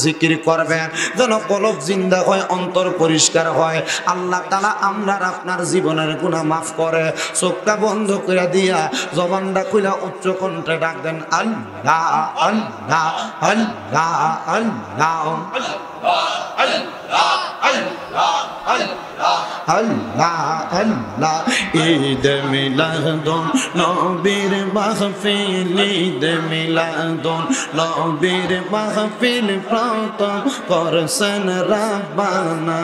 জিকির করবেন যেন কলব জিন্দা হয়, অন্তর পরিষ্কার হয়। আল্লাহ তাআলা আমরা আপনার জীবনের গুনাহ মাফ করে। চোখটা বন্ধ করে দিয়া জবানটা খুলে উচ্চ কণ্ঠে ডাক দেন আল্লাহ আল্লাহ আল্লাহ আল্লাহ আল্লাহ আল্লাহ। ঈদ মিলাদুন নবীর মাহফিল, ঈদ মিলাদুন নবীর মাহফিল প্রথম করছেন রাব্বানা।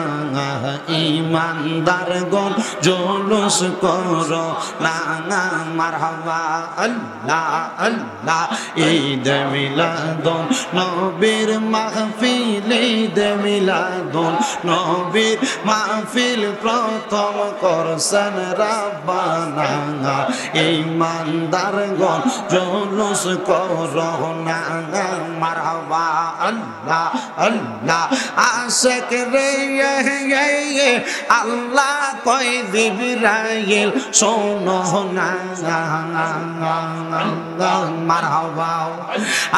ঈমানদারগণ জুলুস করো না মারহাবা আল্লাহ আল্লাহ। ঈদ মিলাদুন নবীর মাহফিল, ঈদ মিলাদুন নবীর মাহফিল প্রথম করছেন রাব্বানা। ঈমানদারগণ জুলুস করো না মারহাবা আল্লাহ আল্লাহ। আশিক রে আল্লাহ কয় জিবরাইল শোনো না মারহাবা।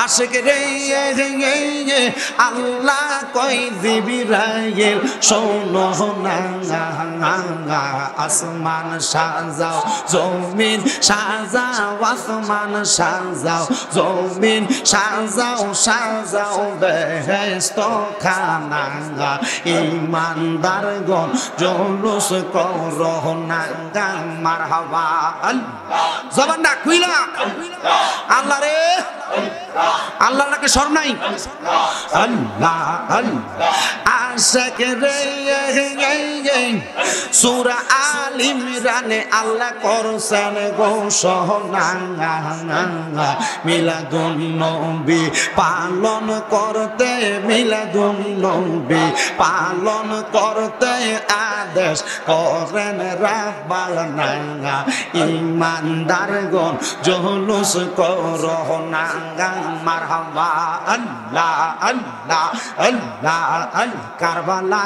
আশিক রে আল্লাহ কয় জিবরাইল শোনো না। আসমান সাজাও জমিন সাজাও, আসমান সাজাও জমিন সাজাও, সাজাও বেহেশত খানা। ঈমানদারগণ জুলুস করো না মারহাবা আল্লাহ। জবানটা খুইলা আল্লাহ রে আল্লাহ নাকি শরম নাই আল্লাহ আল্লাহ। আশিক রে সূরা আল ইমরানে আল্লাহ করছেন ঘোষণা, মিলাদুন নবী পালন করতে, মিলাদুন নবী পালন করতে আদেশ করেন রাব্বানা। ঈমানদারগণ জুলুস করো না মারহাবা আল্লাহ আল্লাহ আল্লাহ আল। কারবালা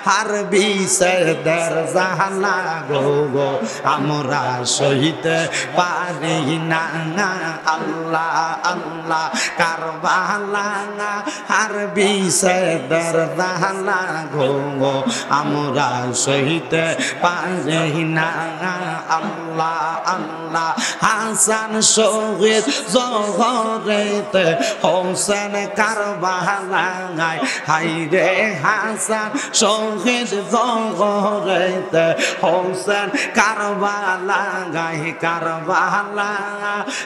হারবি সেদের জাহালা গো আমরা সহিতে পারি না আল্লাহ আল্লাহ। কারবালা হারবি সেদের জাহালা গো আমরা সহিতে পারি না আল্লাহ আল্লাহ। হাসান শহীদ জহরেতে হোসেন কারবালায়, হাইরে হাসান শহীদ জহরেতে হোসেন কারবালায়। কারবালা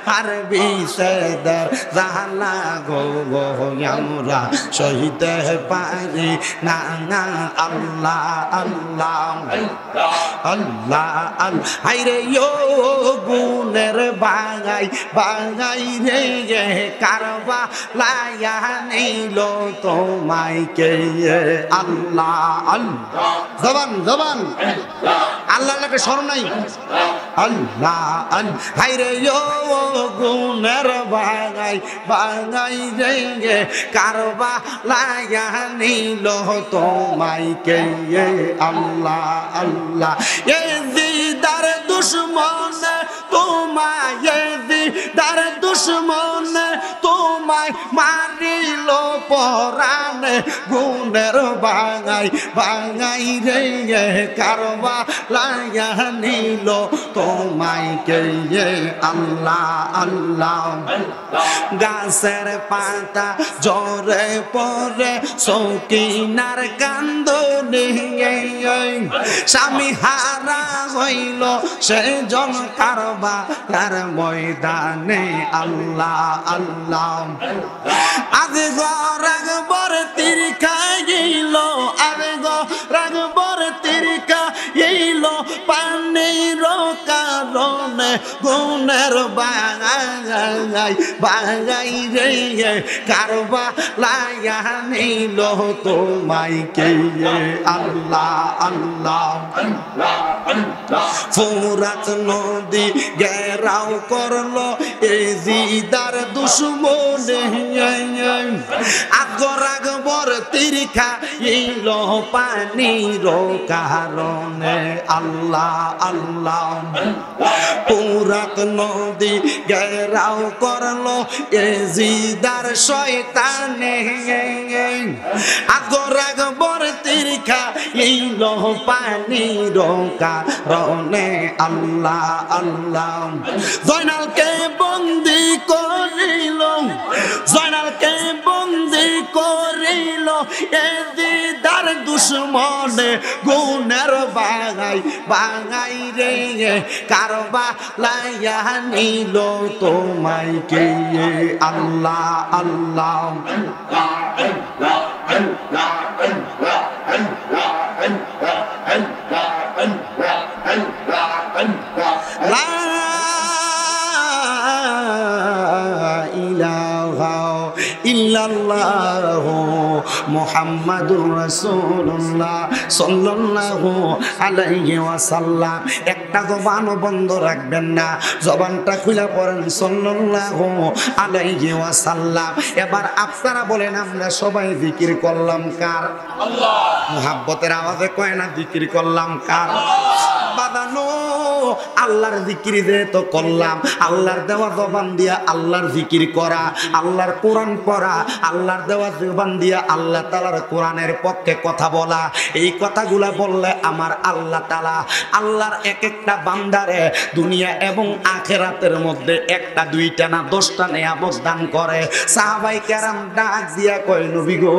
হারবি সেদের জাহালা গো আমরা সহিতে পারি না আল্লাহ আল্লাহ আল্লাহ আল্লাহ। হাইরে ইয়ো গুনের বাঙাই বাঙাই রে কারবালায়া নিল তোমায় কে আল্লাহ আল্লাহ। জবান জবান আল্লাহ নাকি শরম নাই আল্লাহ আল্লাহ। হাইরে ইয়ো গুনের বাঙাই বাঙাই রে কারবালায়া নিল তোমায় কে আল্লাহ আল্লাহ। দিদার দুশ্মন তোমায়, দিদার দুশ্মন তোমায় মারিল পরাণে। গুণের বাঙাই বাঙাই রে কারবালায়া নিল তোমায় কে আল্লাহ আল্লাহ। গাছের পাতা ঝরে পড়ে সৌকিনার কান্দনে, স্বামী হারা হইল সে জন কারবালার ময়দানে আল্লাহ আল্লাহ। আজ রাগবর তীর খাইল, আজ রাগবর তীর খাইল পানির কারণে। গুণের বাঙাই বাঙাই রে কারবালায়া নিল তোমায় কে আল্লাহ আল্লাহ। ফুরাত নদী ঘেরাও করলো এই জিদার দুশ্মনে, আগর আগবর তীর খাইল পানির কারণে আল্লাহ আল্লাহ। ফুরাত নদী ঘেরাও করলো এজিদার শয়তানে আগর আগবর তীরখা এইল পানি রোকা রনে আল্লাহ আল্লাহ জয়নালকে বন্দি করিল জয়নালকে বন্দি করিল এজিদার দুশ্মনে গুণের বাগাই বাগাই রে কারবা লাইয়া নিল তোমায় কে আল্লাহ আল্লাহ লা ইলাহা ইল্লাল্লাহু মুহাম্মাদুর রাসূলুল্লাহ সাল্লাল্লাহু আলাইহি ওয়াসাল্লাম। একটা জবান বন্ধ রাখবেন না, জবানটা খুলে পড়েন সাল্লাল্লাহু আলাইহি ওয়াসাল্লাম। এবার আপনারা বলেন আমরা সবাই জিকির করলাম কার? আল্লাহ। মুহাব্বতের আওয়াজে কয় না জিকির করলাম কার? বাদানো আল্লাহর জিকির যে তো করলাম, আল্লাহর দেওয়া জবান দিয়া আল্লাহর জিকির করা, আল্লাহর কোরআন পড়া, আল্লাহর দেওয়া জবান দিয়া আল্লাহ তাআলার কোরআনের পক্ষে কথা বলা। এই কথাগুলা বললে আমার আল্লাহ তাআলা আল্লাহর এক একটা বান্দারে দুনিয়া এবং আখিরাতের মধ্যে একটা দুইটা না 10টা নিয়ামত দান করে। সাহাবায়ে কেরাম ডাক দিয়া কয় নবী গো,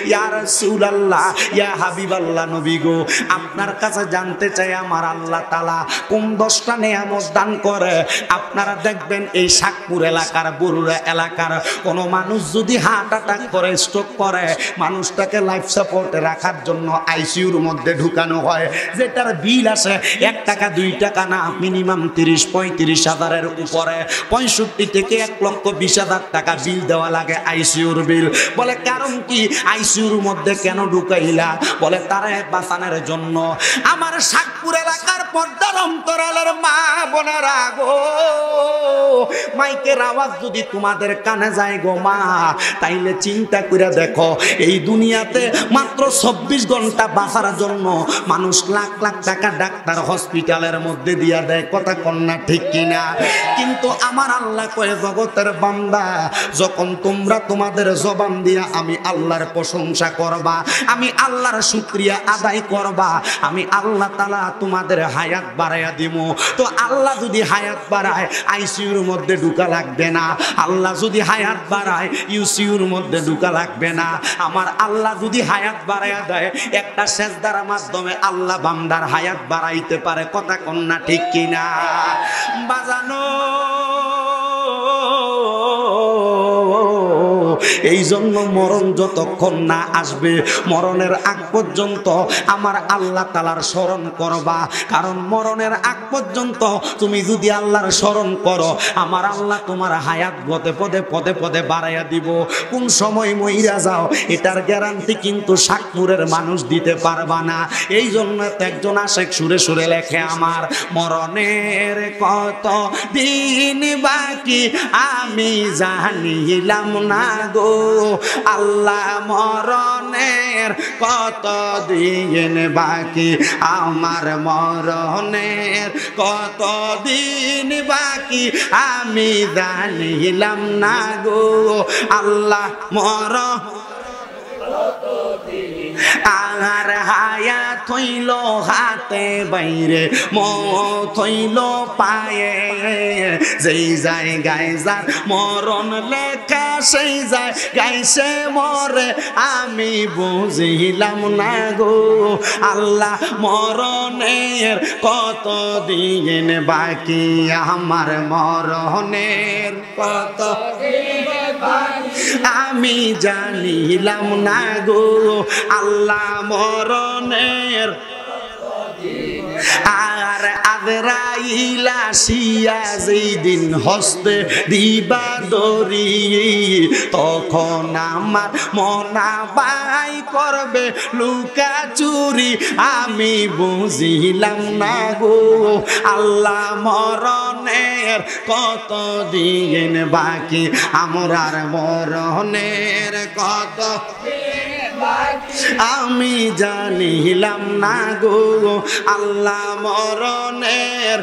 ইয়া রাসূলুল্লাহ, ইয়া হাবিবাল্লাহ, নবী গো আপনার কাছে জানতে চাই আমার আল্লাহ তাআলা কোন 10টা নিয়ামত দান করে। আপনারা দেখবেন এই শাকপুর এলাকার বরুড়া এলাকার কোন মানুষ যদি হার্ট অ্যাটাক করে স্ট্রোক করে মানুষটাকে লাইফ সাপোর্টে রাখার জন্য আইসিইউর মধ্যে ঢুকানো হয়, যেটার বিল আসে 1 টাকা 2 টাকা না, মিনিমাম 30-35 হাজারের উপরে, 65 থেকে 1,20,000 টাকা বিল দেওয়া লাগে আইসিইউর বিল। বলে কারণ কি আইসিইউর মধ্যে কেন ঢুকাইলা? বলে তারা বাঁচানোর জন্য। আমার শাকপুর এলাকার পর্দার অন্তরালের মা বোনেরা গো, মাইকের আওয়াজ যদি তোমাদের কানে যায় গো মা, তাইলে চিন্তা করে দেখো এই দুনিয়াতে মাত্র 24 ঘন্টা বাঁচার জন্য মানুষ লাখ লাখ টাকা ডাক্তার হসপিটালের মধ্যে দিয়া দেয়, কথা কন্যা ঠিক কিনা? কিন্তু আমার আল্লাহ কয়ে জগতের বান্দা যখন তোমরা তোমাদের জবান দিয়া আমি আল্লাহর প্রশংসা করবা, আমি আল্লাহর শুকরিয়া আদায় করবা, আমি আল্লাহ তাআলা তোমাদের হায়াত বাড়াইয়া দিব। তো আল্লাহ যদি হায়াত বাড়ায় আইসিইউর মধ্যে ঢুকা লাগবে না, আল্লাহ যদি হায়াত বাড়ায় ইউসিইউর মধ্যে ঢুকা লাগবে না। আমার আল্লাহ যদি হায়াত বাড়াইয়া দেয় একটা সেজদার মাধ্যমে আল্লাহ বান্দার হায়াত বাড়াইতে পারে, কথা কন্যা ঠিক কিনা? বাজানো এই জন্য মরণ যতক্ষণ না আসবে মরণের আগ পর্যন্ত আমার আল্লাহ তাআলার স্মরণ করবা। কারণ মরণের আগ পর্যন্ত তুমি যদি আল্লাহর স্মরণ করো আমার আল্লাহ তোমার হায়াত পদে পদে পদে পদে বাড়াইয়া দিব। কোন সময় মইরা যাও এটার গ্যারান্টি কিন্তু শাকপুরের মানুষ দিতে পারবা না। এই জন্য তো একজন আশেক সুরে সুরে লেখে আমার মরণের কত দিন বাকি আমি জানিলাম না গো, আল্লাহ মরণের কত দিন বাকি আমার মরণের কত দিন বাকি আমি জানিলাম না গো, আল্লাহ মরণ আর হায়াত হইল হাতে বাইরে মত হইল পায়ে, যেই জায়গায় যার মরণ লেখা সেই জায়গায় সে মরে আমি বুঝিলাম না গো, আল্লাহ মরণের কত দিন বাকি আমার মরণের কত আমি জানিলাম না গো, আল্লাহ মরণের। আর আজরাইল আসিয়া যেই দিন হস্তে দিবা দড়ি তখন আমার মনা বাই করবে লুকা চুরি আমি বুঝিলাম না গো, আল্লাহ মরণের কত দিন বাকি আমরার মরণের কত আমি জানিলাম না গো, আল্লাহ মরণের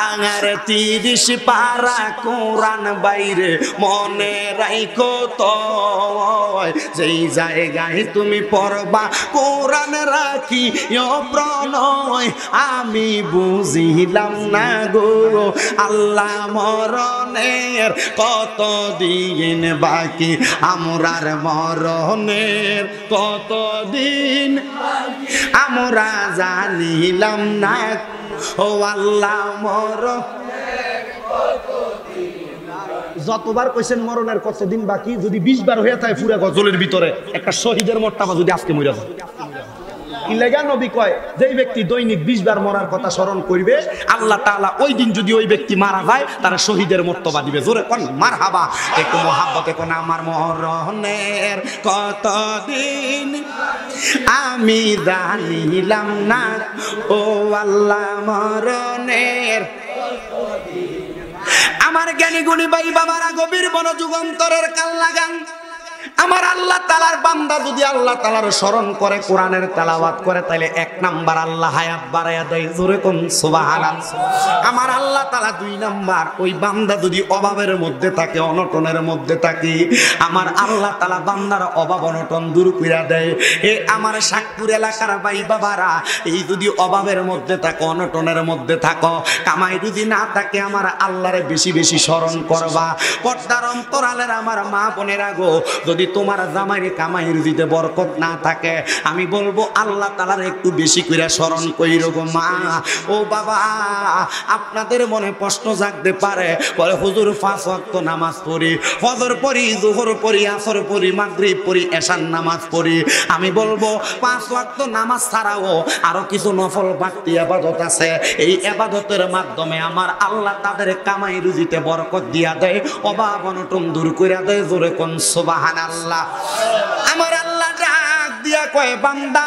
আর 30 পারা কোরআন বাইরে মনে রাখো তো, যেই জায়গায় তুমি পড়বা কোরআন রাখি প্রণয়। আমি বুঝিলাম না গো আল্লাহ মরণের কত দিন বাকি, আমরার মরণের কত দিন আমরা জানিলাম না ও আল্লাহ মরণের কত দিন। যতবার কইছেন মরণের কতদিন বাকি, যদি 20 বার হয়ে থাকে পুরা গজলের ভিতরে একটা শহীদের মর্তবা যদি আজকে মরে যায়। ইলাগা নবী কয় যেই ব্যক্তি দৈনিক 20 বার মরার কথা স্মরণ করবে, আল্লাহ তাআলা ওই দিন যদি ওই ব্যক্তি মারা যায় তারা শহীদের মর্তবা দিবে। জোরে কোন মারহাবা। একটু মহাব্বতে কোন আমার মরণের কতদিন আমি জানিলাম না ও আল্লাহ মরণের। আমার জ্ঞানী গুণী ভাই বাবারা গভীর মনোযোগ অন্তরের কান লাগান। আমার আল্লাহ তাআলার বান্দা যদি আল্লাহ তাআলার স্মরণ করে, কোরআনের তেলাওয়াত করে, তাহলে 1 নাম্বার আল্লাহ হায়াত বাড়ায়া দেয়। জোরে কোন সুবহানাল্লাহ। আমার আল্লাহ তাআলা 2 নাম্বার ওই বান্দা যদি অভাবের মধ্যে থাকে, অনটনের মধ্যে থাকে, আমার আল্লাহ তাআলা বান্দার অভাব অনটন দূর কইরা দেয়। আমার শাকপুর এলাকার ভাই বাবারা, এই যদি অভাবের মধ্যে থাকো, অনটনের মধ্যে থাকো, কামাই যদি না থাকে, আমার আল্লাহরে বেশি বেশি স্মরণ করবা। পর্দার অন্তরালের আমার মা বোনেরা গো, যদি তোমার জামাইরে কামাই রুজিতে বরকত না থাকে, আমি বলবো আল্লাহ তাআলার একটু বেশি করে স্মরণ কইরো গো মা। ও বাবা, আপনাদের মনে প্রশ্ন জাগতে পারে, বলে হুজুর 5 ওয়াক্ত নামাজ পড়ি, ফজর পড়ি, যোহর পড়ি, আসর পড়ি, মাগরিব পড়ি, এশার নামাজ পড়ি। আমি বলবো 5 ওয়াক্ত নামাজ ছাড়াও আরো কিছু নফল বাড়তি ইবাদত আছে। এই ইবাদতের মাধ্যমে আমার আল্লাহ তাদের কামাই রুজিতে বরকত দিয়া দেয়, অভাব অনটন দূর কইরা দেয়। জোরে কোন সুবহানাল্লাহ। আমার আল্লাহ ডাক দিয়া কয় বান্দা,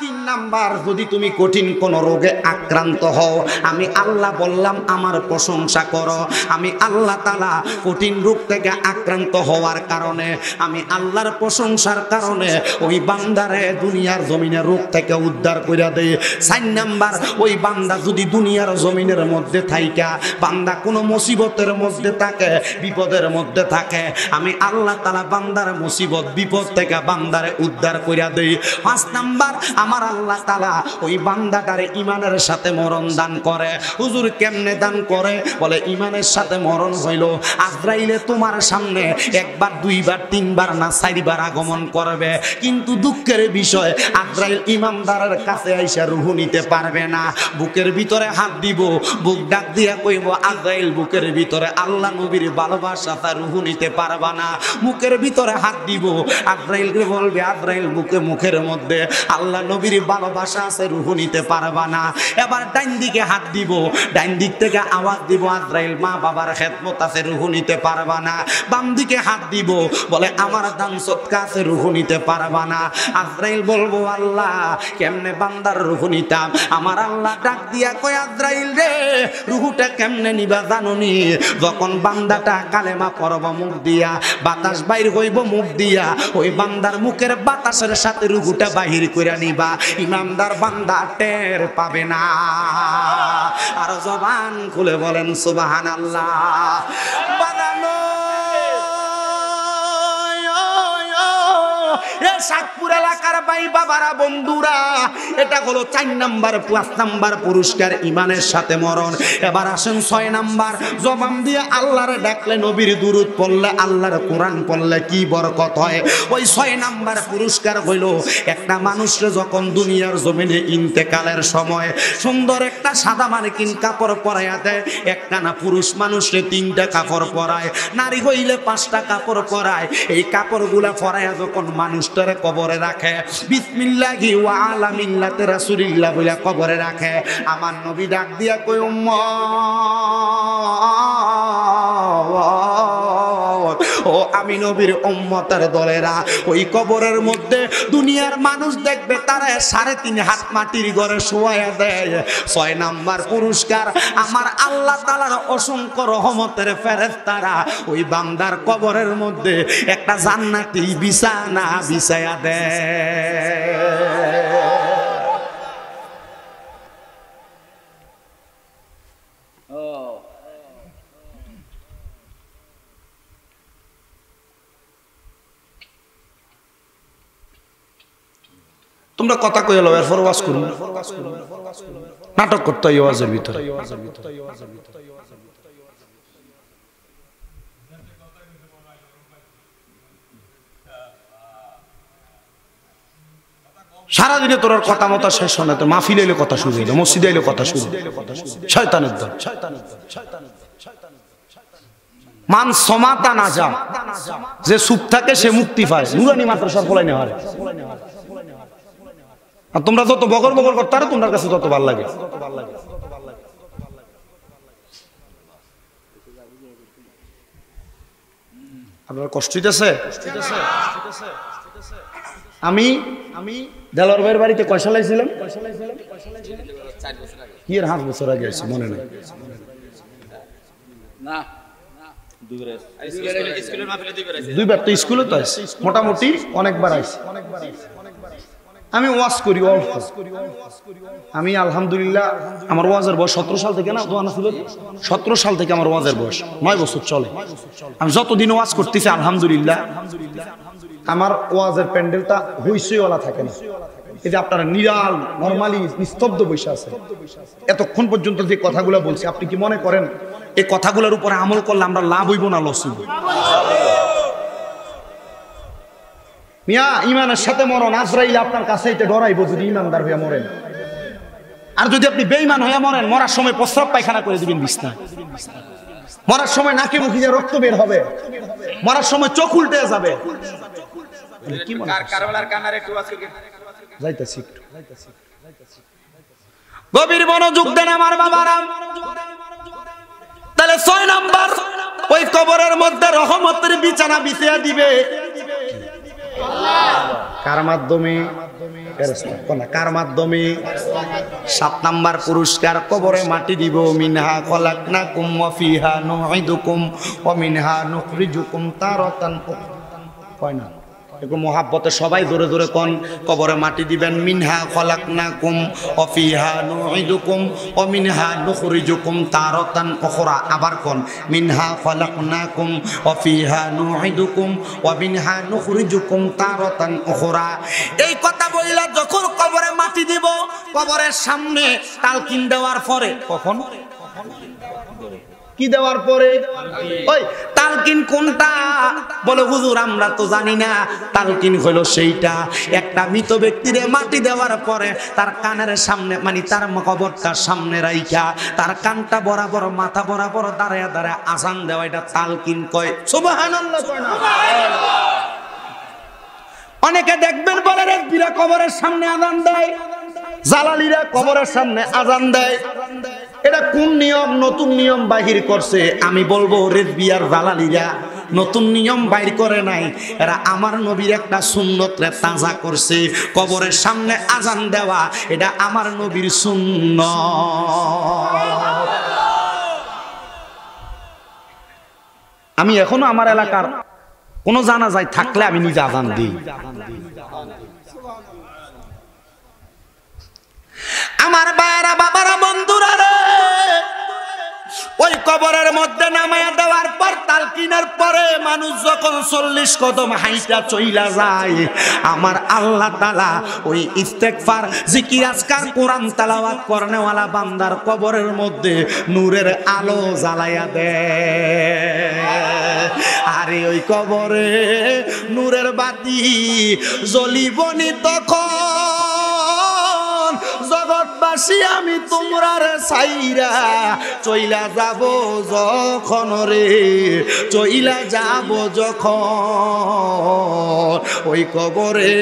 3 নাম্বার, যদি তুমি কঠিন কোন রোগে আক্রান্ত হও, আমি আল্লাহ বললাম আমার প্রশংসা করো। আমি আল্লাহ তাআলা কঠিন রোগ থেকে আক্রান্ত হওয়ার কারণে, আমি আল্লাহর প্রশংসার কারণে ওই বান্দারে দুনিয়ার জমিনে রোগ থেকে উদ্ধার কইরা দেই। 4 নাম্বার, ওই বান্দা যদি দুনিয়ার জমিনের মধ্যে থাইকা বান্দা কোনো মুসিবতের মধ্যে থাকে, বিপদের মধ্যে থাকে, আমি আল্লাহ তাআলা বান্দার মুসিবত বিপদ থেকে বান্দারে উদ্ধার কইরা দেই। 5 নাম্বার, আমার আল্লাহ তাআলা ওই বান্দাটারে ঈমানের সাথে মরণ দান করে। হুজুর কেমনে দান করে? বলে ঈমানের সাথে মরণ হইল আজরাইলে তোমার সামনে 1 বার 2 বার 3 বার না 4 বার আগমন করবে, কিন্তু দুঃখের বিষয় আজরাইল ঈমানদারের কাছে আইসা রূহ নিতে পারবে না। বুকের ভিতরে হাত দিব, বুক ডাক দিয়া কইব আজরাইল, বুকের ভিতরে আল্লাহ নবীর ভালোবাসা, তার রূহ নিতে পারবা না। মুখের ভিতরে হাত দিব, আজরাইলকে বলবে আজরাইল, মুখের মধ্যে আল্লাহ নবীর ভালোবাসা আছে, রূহ নিতে পারবা না। এবার ডাইন দিকে হাত দিব, ডাইন দিক থেকে আওয়াজ দিব আজরাইল, মা বাবার খেদমত আছে, রূহ নিতে পারবা না। বাম দিকে হাত দিব, বলে আমার দান সদকা আছে, রূহ নিতে পারবা না। আজরাইল বলবো আল্লাহ কেমনে বান্দার রূহ নিতাম? আমার আল্লাহ ডাক দিয়া কয় আজরাইল রে, রূহটা কেমনে নিবা জানোনি? যখন বান্দাটা কালেমা পড়ব মুখ দিয়া, বাতাস বাইর হইব মুখ দিয়া, ওই বান্দার মুখের বাতাসের সাথে রূহটা বাহির কইরা নিবা, ইমানদার বান্দা টের পাবে না। আর জবান খুলে বলেন সুবহানাল্লাহ। বানানো শাকপুর এলাকার ভাই বাবারা বন্ধুরা, এটা হলো 4 নাম্বার। 5 নাম্বার পুরস্কার ঈমানের সাথে মরণ। এবার আসেন 6 নাম্বার, জবান দিয়ে আল্লাহর ডাকলে, নবীর দুরূদ পড়লে, আল্লাহর কোরআন পড়লে কি বরকত হয়। ওই 6 নাম্বার পুরস্কার হইল একটা মানুষরে যখন দুনিয়ার জমিনে ইন্তেকালের সময় সুন্দর একটা সাদা মার্কিন কাপড় পরাইয়া দেয়। একটা না পুরুষ মানুষরে 3টা কাপড় পরায়, নারী হইলে 5টা কাপড় পরায়। এই কাপড়গুলা পরাইয়া যখন মানুষটারে কবরে রাখে, বিসমিল্লাহি ওয়া আলা মিল্লাতি রাসূলিল্লাহ বলে কবরে রাখে, আমার নবী ডাক দিয়া কই উম্মত, ও আমি নবীর উম্মতের দলেরা, ওই কবরের মধ্যে দুনিয়ার মানুষ দেখবে তারা 3.5 হাত মাটির ঘরে শোয়ায়া দেয়। 6 নাম্বার পুরস্কার, আমার আল্লাহ তাআলার অসংখ্য রহমতের ফেরেশতারা ওই বান্দার কবরের মধ্যে একটা জান্নাতি বিছানা বিছায়া দেয়। তোমরা কথা কয়ে লো, এরপর ওয়াজ করুন, নাটক করতে হয় ওয়াজের ভিতরে। সারাদিনে তোর কথা মতো শেষ হয় না, তো মাহফিল এলে কথা শুরু হইলো, মসজিদে এলে কথা শুরু, শয়তানের দল। মান সমাতা না যা, যে চুপ থাকে সে মুক্তি পায়। নুরানি মাদ্রাসার ফলাই নেওয়া হয়। আর তোমরা যত বগর বগর করতে পারো, তোমার কাছে তত ভালো লাগে। আপনার কষ্ট হইতেছে? আমি দেলোয়ার ভাইয়ের বাড়িতে কয় সালে ছিলাম? কি এর 5 বছর আগে আসছি, মনে নেই। দুইবার তো স্কুলে তো আসছি, মোটামুটি অনেকবার আসছি। আমি ওয়াজ করি অল্প। আমি আলহামদুলিল্লাহ আমার ওয়াজের বয়স 17 সাল থেকে, না দোয়ানা ছিল 17 সাল থেকে আমার ওয়াজের বয়স 9 বছর চলে। আমি যতদিন ওয়াজ করতেছি আলহামদুলিল্লাহ আমার ওয়াজের প্যান্ডেলটা হইচইওয়ালা থাকে না। এই যে আপনারা নিরাল নরমালি নিস্তব্ধ বসে আছেন, এতক্ষণ পর্যন্ত যে কথাগুলো বলছি, আপনি কি মনে করেন এই কথাগুলোর উপরে আমল করলে আমরা লাভ হইব না লস হইব? মিয়া ইমানের সাথে মরণ, আজরাইল আপনার কাছে এটা ডরাইব যদি ইমানদার হয়ে মরেন। আর যদি আপনি বেঈমান হয়ে মরেন, মরার সময় প্রস্রাব পায়খানা করে দিবেন বিছনায়, মরার সময় নাকে মুখে যে রক্ত বের হবে, মরার সময় চোখ উল্টে যাবে। কি মনে কারবালার কানারে একটু আছে কি যাইতাছি, একটু গভীর মনোযোগ দেন আমার বাবারা। তাহলে 6 নাম্বার, ওই কবরের মধ্যে রহমতের বিছানা বিছিয়ে দিবে কার মাধ্যমে? কার মাধ্যমে? 7 নাম্বার পুরস্কার, কবরে মাটি দিব। মিনহা খলাকনাকুম ওয়া ফিহা নুঈদুকুম ওয়া মিনহা নুখরিজুকুম তারাতান উখরা। না একটু মোহাব্বতে সবাই জোরে জোরে কোন, কবরে মাটি দিবেন। মিনহা খলাকনাকুম ওয়া ফিহা নুঈদুকুম ওয়া মিনহা নুখরিজুকুম তারাতান উখরা। আবার কোন, মিনহা খলাকনাকুম ওয়া ফিহা নুঈদুকুম ওয়া মিনহা নুখরিজুকুম তারাতান উখরা। এই কথা বইলা যখন কবরে মাটি দিব, কবরের সামনে তালকিন দেওয়ার পরে, কখন কি দেওয়ার পরে? ওই তালকিন কোনটা? বলে হুজুর আমরা তো জানি না। তালকিন হলো সেইটা, একটা মৃত ব্যক্তিরে মাটি দেওয়ার পরে তার কানের সামনে, মানে তার কবরটার সামনে রাইখা তার কানটা বরাবর মাথা বরাবর দাঁড়ায় দাঁড়ায় আজান দেওয়া, এটা তালকিন কয়। সুবহানাল্লাহ কয় না? অনেকে দেখবেন বলে রেজবিরা কবরের সামনে আজান দেয়, জালালিরা কবরের সামনে আজান দেয়। এটা কোন নিয়ম? নতুন নিয়ম বাহির করছে। আমি বলবো রেজবিয়ার জালালিরা নতুন নিয়ম বাইর করে নাই, এরা আমার নবীর একটা সুন্নতরে তাজা করছে। কবরের সামনে আজান দেওয়া এটা আমার নবীর সুন্নত। আমি এখনো আমার এলাকার কোন জানাজায় থাকলে আমি নিজে আজান দিই। আমার বাবারা, বাবারা, বন্ধুরা রে, ওই কবরের মধ্যে নামায়া দেওয়ার পর তালকিনের পরে মানুষ যখন 40 কদম হাইটা চইলা যায়, আমার আল্লাহ তাআলা ওই ইস্তেগফার, জিকির, আজকার, কোরআন তেলাওয়াত করনেওয়ালা বান্দার কবরের মধ্যে নূরের আলো জ্বালায়া দেয়। আরে ওই কবরে নূরের বাতি জ্বলিবনি তখন, জগৎবাসী আমি তোমরার ছাইরা চইলা যাব যখন রে, চইলা যাব যখন, ওই কবরে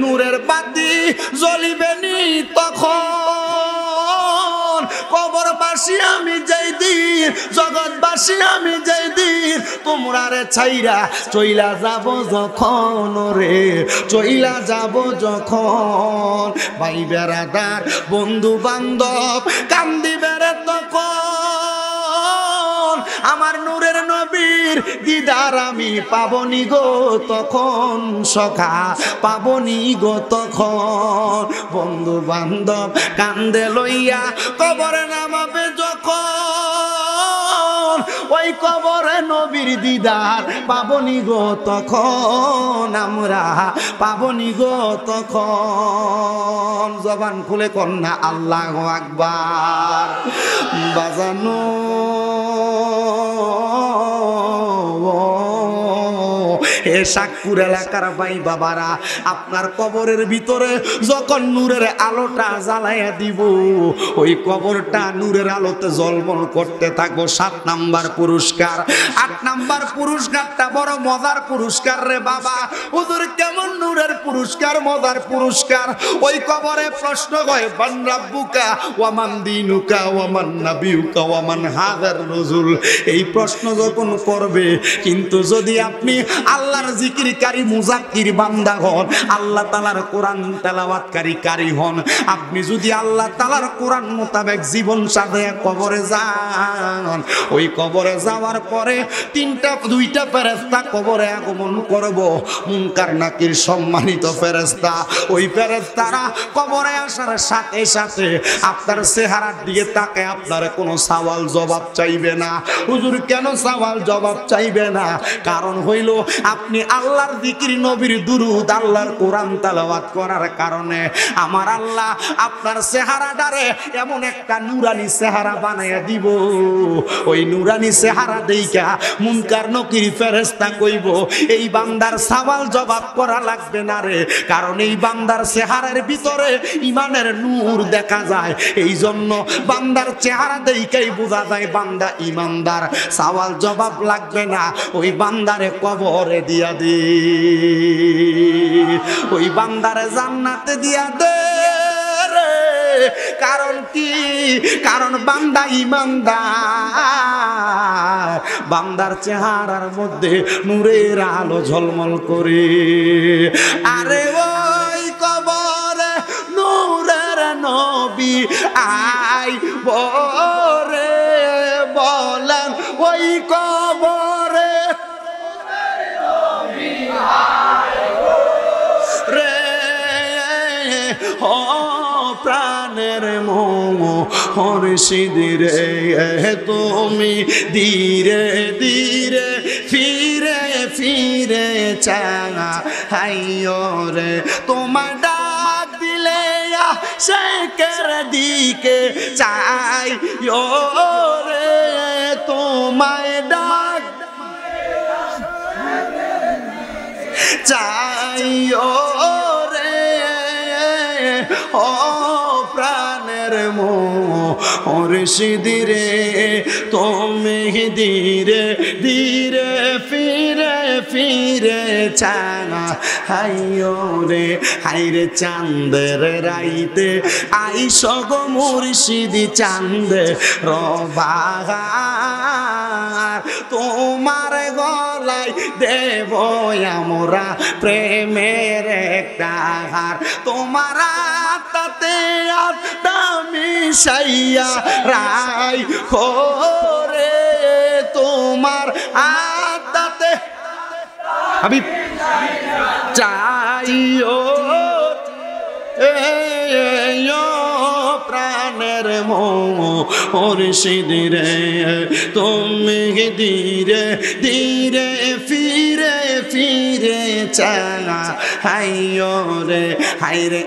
নূরের বাতি জ্বলিবেনি তখন। কবরবাসী আমি যেই দিন, জগৎবাসী আমি যেই দিন তোমরারে ছাইরা চইলা যাব যখন রে, চইলা যাব যখন। ভাই বেড়াদার, বন্ধু বান্ধব কান্দিবে রে তখন, আমার নূরের নবীর দিদার আমি পাবনি গো তখন, সখা পাবনি গো তখন। বন্ধু বান্ধব কান্দে লইয়া কবরে নামাবে যখন, ওই কবরে নবীর দিদার পাবনি গো তখন আমরা পাবনি গো তখন। জবান খুলে কন্যা আল্লাহু আকবার। বাজানো এ শাকপুর এলাকার ভাই বাবারা, আপনার কবরের ভিতরে যখন নূরের আলোটা জ্বালাইয়া দিব, ওই কবরটা নূরের আলোতে ঝলমল করতে থাকবো। 7 নাম্বার পুরস্কার। 8 নাম্বার পুরস্কারটা বড় মজার পুরস্কার রে বাবা। হুজুর কেমন নূরের পুরস্কার, মজার পুরস্কার? ওই কবরে প্রশ্ন হয়, মান রাব্বুকা ওয়া মান দীনুকা ওয়া মান নাবিয়ুকা ওয়া মান হাযার রাসূল। এই প্রশ্ন যখন করবে, কিন্তু যদি আপনি আল্লাহর জিকিরকারী মুজাক্কির বান্দা হন, আল্লাহ তাআলার কোরআন তেলাওয়াতকারী কারি হন, আপনি যদি আল্লাহ তাআলার কোরআন মোতাবেক জীবন সাজায়া কবরে যান, ওই কবরে যাওয়ার পরে 2টা ফেরেশতা কবরে আগমন করব। মুনকার নাকির সম্মানিত ফেরেশতা। ওই ফেরেশতারা কবরে আসার সাথে সাথে আপনার চেহারার দিকে তাকায় আপনার কোনো সওয়াল জবাব চাইবে না। হুজুর কেন সওয়াল জবাব চাইবে না? কারণ হইল আপনি আল্লাহর জিকির, নবীর দুরূদ, আল্লাহর কোরআন তেলাওয়াত করার কারণে আমার আল্লাহ আপনার চেহারাটারে এমন একটা নূরানি চেহারা বানাইয়া দিব। ওই নূরানি চেহারা দেইখা মুনকার নকির ফেরেশতা কইব, এই বান্দার সওয়াল জবাব করা লাগবে না রে, কারণ এই বান্দার চেহারার ভিতরে ইমানের নূর দেখা যায়। এই জন্য বান্দার চেহারা দেইখাই বোঝা যায় বান্দা ইমানদার। সওয়াল জবাব লাগবে না, ওই বান্দারে কবরে দিয়া দে, ওই বান্দারে জান্নাতে দিয়া দে। কারণ কি? কারণ বান্দা ইমানদার, বান্দার চেহারার মধ্যে নূরের আলো ঝলমল করে। আরে ওই কবরে নূরের নবী আই বরে বলেন, ওই কবরে রে প্রাণের মুর্শিদ রে, তুমি ধীরে ধীরে ফিরে ফিরে চাইও রে, তোমার ডাক দিলে শেখের দিকে চাইও রে, তোমায় ডাক চাইও রে, ও প্রাণের মুর্শিদ রে, তুমি ধীরে ধীরে ফিরে ফিরে চাইও রে। হাইরে চাঁদের রাইতে আইস গো মুর্শিদ চাঁদে রবাগার, তোমার গলায় দেব আমরা প্রেমের একটা হার, তোমার আত্মাতে আত্মা মিশাইয়া রাই খোরে, তোমার আত্মাতে হাবিব চাইও প্রাণের মুর্শিদ রে, তুমি ধীরে ধীরে ফিরে ফিরে চাইও রে। হাইরে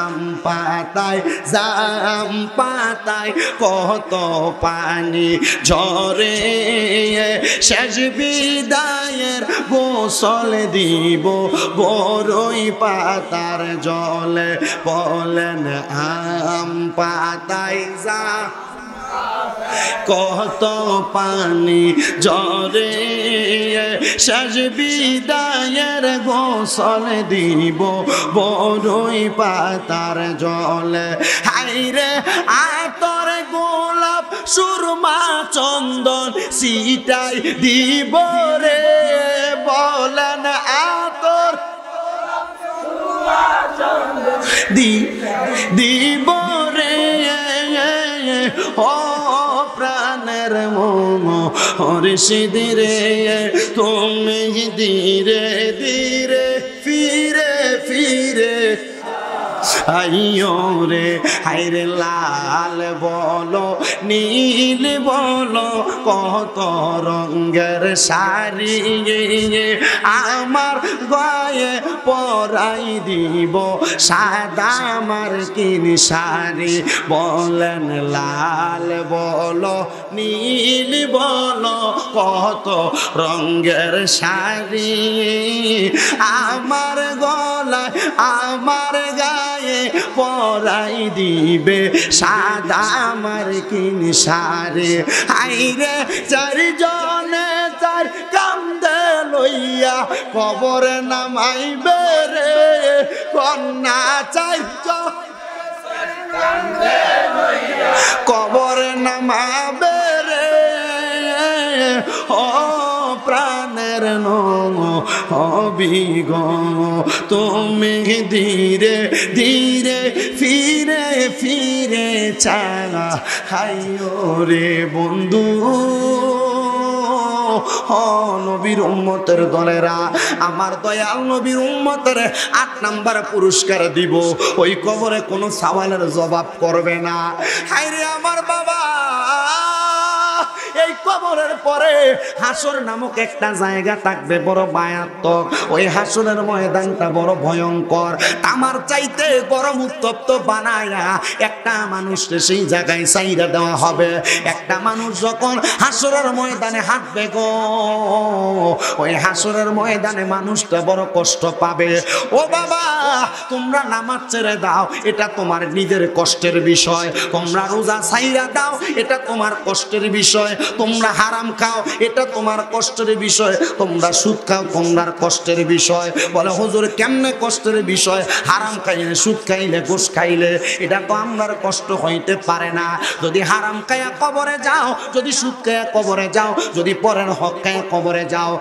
আম পাতায় জাম পাতায় কত পানি ঝরে, শেষ বিদায়ের গোসল দিব বড়ই পাতার জলে, বলেন আম পাতায় যা কত পানি ঝরে, শেষ বিদায়ের গোসল দিব বড়ই পাতার জলে। হাইরে আতর গোলাপ সুরমা চন্দন সিটাই দিব রে, বলেন আতর দিব রে, ও প্রাণের মুর্শিদ রে, তুমি ধীরে ধীরে ফিরে ফিরে আইয়ো রে হায়রে লাল বলো নীল বলো কত রঙের শাড়ি আমার গায়ে পরাই দিব সাদা মার্কিন শাড়ি বলেন লাল বলো নীল বলো কত রঙের শাড়ি আমার গলায় আমার গায়ে পরাই দিবে সাদা মার্কিন শাড়ি আইরে চারজনে চার কান্দে লইয়া কবরে নামাইবে রে কন্যা চারজন কবরে নামাবে রে ও প্রাণের নবীগ তুমি ধীরে ধীরে ফিরে ফিরে চালা হাইও রে বন্ধু নবীর উম্মতের দলেরা আমার দয়াল নবীর উম্মতের 8 নাম্বার পুরস্কার দিব ওই কবরে কোনো সওয়ালের জবাব করবে না হায়রে আমার বাবা এই কবরের পরে হাসর নামক একটা জায়গা থাকবে বড় ভয়ানক ওই হাসরের ময়দানটা বড় ভয়ঙ্কর আমার চাইতে গরম উত্তপ্ত বানায়া একটা মানুষকে সেই জায়গায় চাইরা দেওয়া হবে একটা মানুষ যখন হাসরের ময়দানে হাঁটবে গো ওই হাসরের ময়দানে মানুষটা বড় কষ্ট পাবে ও বাবা তোমরা নামাজ ছেড়ে দাও এটা তোমার নিজের কষ্টের বিষয় তোমরা রোজা ছাইরা দাও এটা তোমার কষ্টের বিষয় তোমরা হারাম খাও এটা তোমার কষ্টের বিষয় তোমরা সুদ খাও তোমার কষ্টের বিষয় বলে হুজুর কেমনে কষ্টের বিষয় হারাম খাইলে সুদ খাইলে ঘুষ খাইলে এটা তো আমার কষ্ট হইতে পারে না যদি হারাম খায়া কবরে যাও যদি সুদ খায়া কবরে যাও যদি পরের হক খায়া কবরে যাও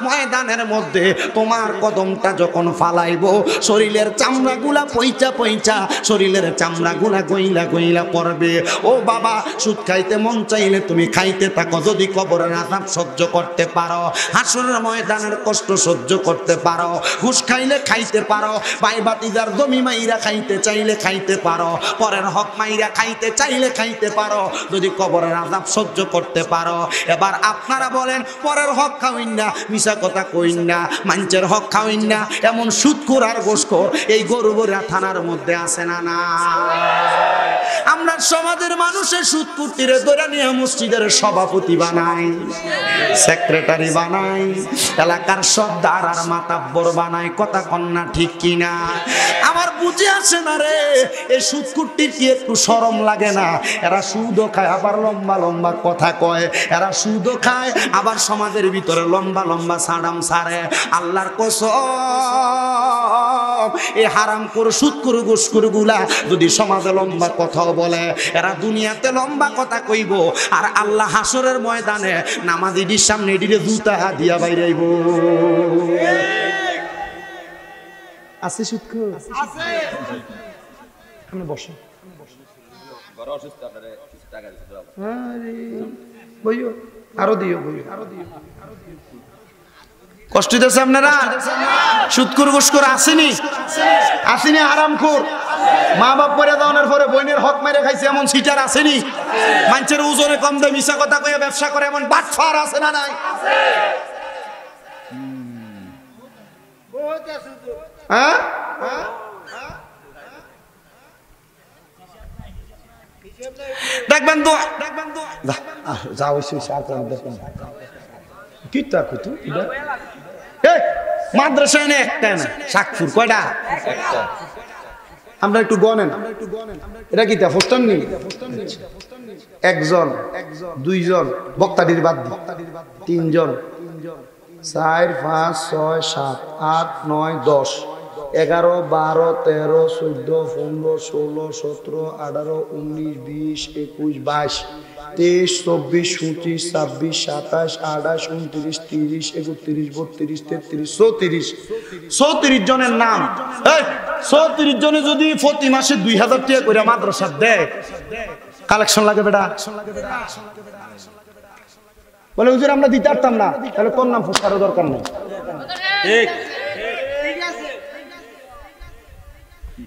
ময়দানের মধ্যে তোমার কদমটা যখন ফালাইবো শরীরের চামড়াগুলা পইচা পইচা শরীরের চামড়াগুলা গইলা গইলা পড়বে ও বাবা সুদ খাইতে মন চাইলে তুমি খাইতে থাকো যদি কবরের আযাব সহ্য করতে পারো হাসরের ময়দানের কষ্ট সহ্য করতে পারো ঘুষ খাইলে খাইতে পারো ভাই ভাতিজার জমি মাইরা খাইতে চাইলে খাইতে পারো পরের হক মাইরা খাইতে চাইলে খাইতে পারো যদি কবরের আযাব সহ্য করতে পারো এবার আপনারা বলেন পরের হক খাওইন না মিশা কথা কইন না মানুষের হক খাওইন না এমন সুদখোর আর ঘুষখোর এই গরুবরা থানার মধ্যে আছে না না আমরা সমাজের মানুষের সুদকুটিরে ধরে নিয়ে মসজিদের সভাপতি বানাই সেক্রেটারি বানাই এলাকার সর্দার আর মাতাব্বর বানাই কথা কন্যা ঠিক কিনা আমার বুঝে আসে না রে এই সুদকুটির কি একটু শরম লাগে না এরা সুদও খায় আবার লম্বা লম্বা কথা কয় এরা সুদও খায় আবার সমাজের ভিতরে লম্বা লম্বা সাড়াম সারে আল্লাহর কসম এই হারাম করে সুদ করে ঘুষ করে গুলা যদি সমাজে লম্বা কথাও বলে এরা দুনিয়াতে লম্বা কথা কইব আর আল্লাহ হাসরের ময়দানে নামাজিদের সামনে এদিকে জুতা দিয়া বাইরে আইব আছে সুদখোর আছে আপনি বসেন বড় অসুস্থ আপনারে টাকা দিতে দাও আরে বইও আরো দিও কষ্ট দিতেছে আপনারা সুদখোর ঘুষখোর আসেনি আসেনি হারামখোর মা বাপ পরে দাওয়ানোর পরে বইনের হক মেরে খাইছে এমন সিটার আসেনি মানুষের ওজনে কম দেয় মিশা কথা কয়ে ব্যবসা করে এমন বাটফার আছে না নাই হ্যাঁ দেখবেন তো যাও কি তা কইতো মাদ্রাসা এনে একটা না শাকপুর কয়টা আমরা একটু গনেন এটা কি তা ফোস্টান নি একজন দুইজন বক্তাদির বাদ তিনজন 4 5 6 7 8 9 10 11 12 13 14 15 16 17 18 19 20 21 22 23 24 25 26 27 28 29 30 31 32 33 34 জনের নাম এই 34 জনে যদি প্রতি মাসে 2000 টাকা করে মাদ্রাসা দেয় কালেকশন লাগে বেটা বলে হুজুর আমরা দিতে পারতাম না তাহলে কোন নাম ফুসকারও দরকার নেই ঠিক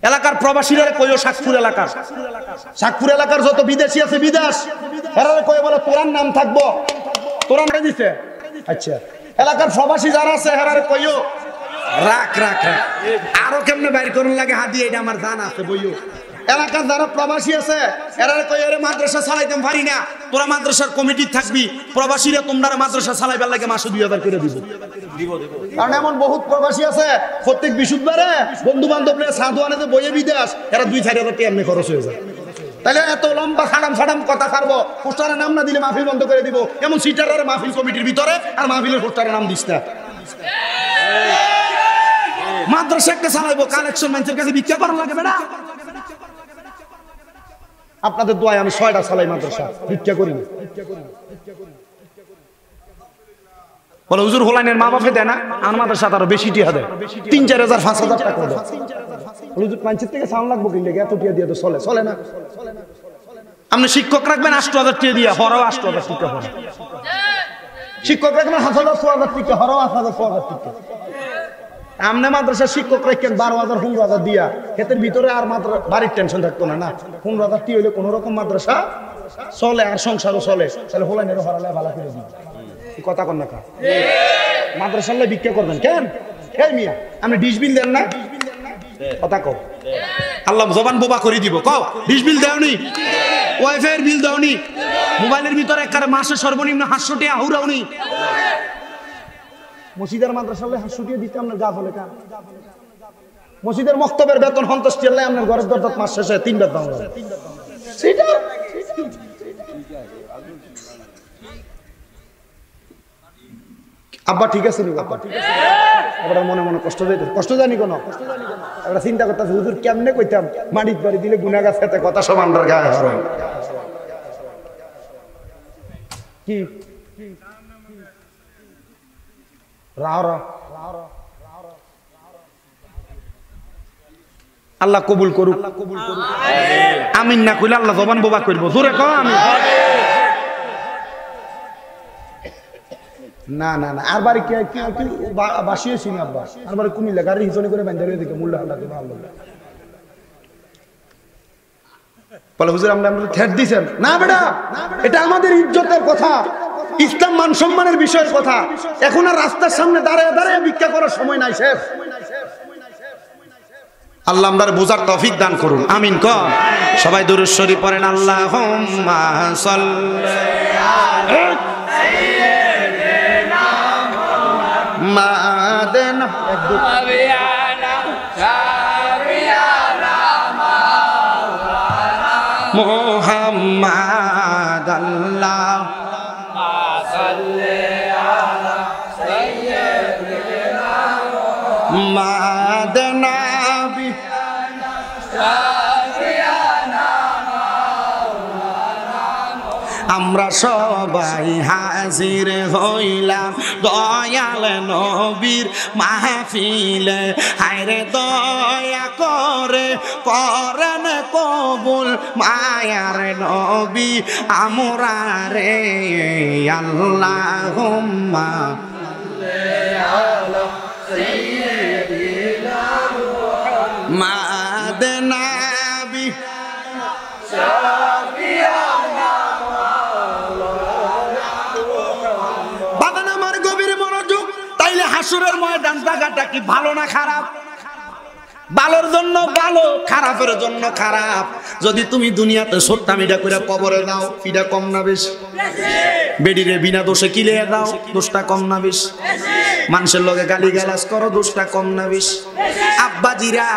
এলাকার প্রবাসীরা কইও শাকপুর এলাকার যত বিদেশি আছে বিদেশ এরা কই বলে তোরার নাম থাকবো, তোরা নাম দিছে। আচ্ছা এলাকার প্রবাসী যারা আছে এরা কইও রাখ রাখ রাখ, আরো কেমনে বাইর করুন লাগে হাত দিয়ে, এটা আমার জানা আছে বইও। এলাকার যারা প্রবাসী আছে এরা কই এর মাদ্রাসা চালাইতে পারি না, তোরা মাদ্রাসার কমিটি থাকবি, প্রবাসীরা তোমরা মাদ্রাসা চালাইবার লাগে মাসে 2000 করে দিব। কারণ এমন বহুত প্রবাসী আছে প্রত্যেক বৃহস্পতিবারে বন্ধু বান্ধব নিয়ে সাধুয়ানেতে বইয়ে বিদেশ, এরা 2-4 হাজার টাকা এমনি খরচ হয়ে যায়। তাহলে এত লম্বা সাডাম কথা ছাড়বো, পোস্টারে নাম না দিলে মাহফিল বন্ধ করে দিব। এমন সিটারের মাহফিল কমিটির ভিতরে আর মাহফিলের পোস্টারে নাম দিস না। মাদ্রাসা একটা চালাইবো, কালেকশন মানুষের কাছে ভিক্ষা করা লাগে বেটা। আপনাদের দোয়ায় আমি 6টা চালাই মাদ্রাসা, ভিক্ষা করি না। বলে হুজুর হোলাইনের মা বাপে দেয় না, আর মাদ্রাসা আরো বেশি টিয়া দেয়, 3-4 হাজার 5,000 টাকা দেয়। হুজুর পাঞ্চের থেকে সাউন্ড লাগবো কিনলে এত টিয়া দিয়ে তো চলে না। আপনি শিক্ষক রাখবেন 8,000 টাকা দিয়ে, হরাও 8,000 টাকা হরা। শিক্ষক রাখবেন 5,000-6,000 টাকা, হরাও 5,000-6,000 টাকা। আমনে মাদ্রাসা শিক্ষক রাখেন 12,000-15,000 দিয়া, ক্ষেতের ভিতরে আর মাত্র বাড়ির টেনশন থাকতো না। না 15,000 টি হইলে কোন রকম মাদ্রাসা চলে আর সংসারও চলে। তাহলে হোলাইনেরও হরালে ভালো করে দিন, কথা কন না কা মাদ্রাসালে ভিক্ষা করবেন কেন? এই মিয়া আপনি ডিশ বিল দেন না, কথা কও। আল্লাহ জবান বোবা করে দিব। কও ডিশ বিল দেওনি, ওয়াইফাই এর বিল দেওনি, মোবাইলের ভিতরে একবারে মাসে সর্বনিম্ন 800 টাকা হুরাওনি। মসজিদের মাদ্রাসালে 800 টাকা দিতে আপনার গা ফলে কান। মসজিদের মক্তবের বেতন সন্তুষ্ট হলে আপনার ঘরের দরজাত মাস শেষে 3 বার দাম লাগে। সেটা আব্বা ঠিক আছে নি? আব্বা ঠিক আছে। আবার মনে মনে কষ্ট জানি কোন আমরা চিন্তা করতেছি হুজুর কেমনে কইতাম মাটির বাড়ি দিলে গুনাগাছ খেতে কথা সব আন্ডার গায়ে হরণ কি আল্লাহ কবুল করুক। আমিন না কইলে আল্লাহ জবান বোবা করবো। জোরে কও আমি। না না না আর বাড়ি বাসিয়েছি না আব্বা, আর বাড়ি কুমিল্লা গাড়ি হিসনে করে বান্ধে দিকে মূল্য আল্লাহ বলে হুজুর আমরা ঠেট দিছেন না বেটা, এটা আমাদের ইজ্জতের কথা, ইসলাম মান সম্মানের বিষয়ের কথা। এখন আর রাস্তার সামনে দাঁড়ায় দাঁড়ায় ভিক্ষা করার সময় নাই। শেষ। আল্লাহ আমাদের বোঝার তৌফিক দান করুন। আমিন কর। সবাই দুরূদ শরীফ পড়েন। আল্লাহুম্মা সাল্লি মাদেনা মুহাম্মাদ আল্লাহুম্মা সাল্লি আলা সাইয়্যিদিনা মাদেনা আমরা সবাই হাজির হইলাম দয়াল নবীর মাহফিলে। হায়রে দয়া করে করেন কবুল মায়ার নবী আমরা রে। আল্লাহুম্মা মাদেনা হাসরের ময়দান জায়গাটা কি ভালো না খারাপ? ভালোর জন্য ভালো, খারাপের জন্য খারাপ। যদি তুমি দুনিয়াতে সত্যামিটা করে কবরে দাও, এটা কম না বেশি? বেডিরে বিনা দোষে কিলে দাও, দোষটা কম না বেশি? মানুষের লগে গালি গালাজ করো, দোষটা কম না বেশি? আব্বাজিরা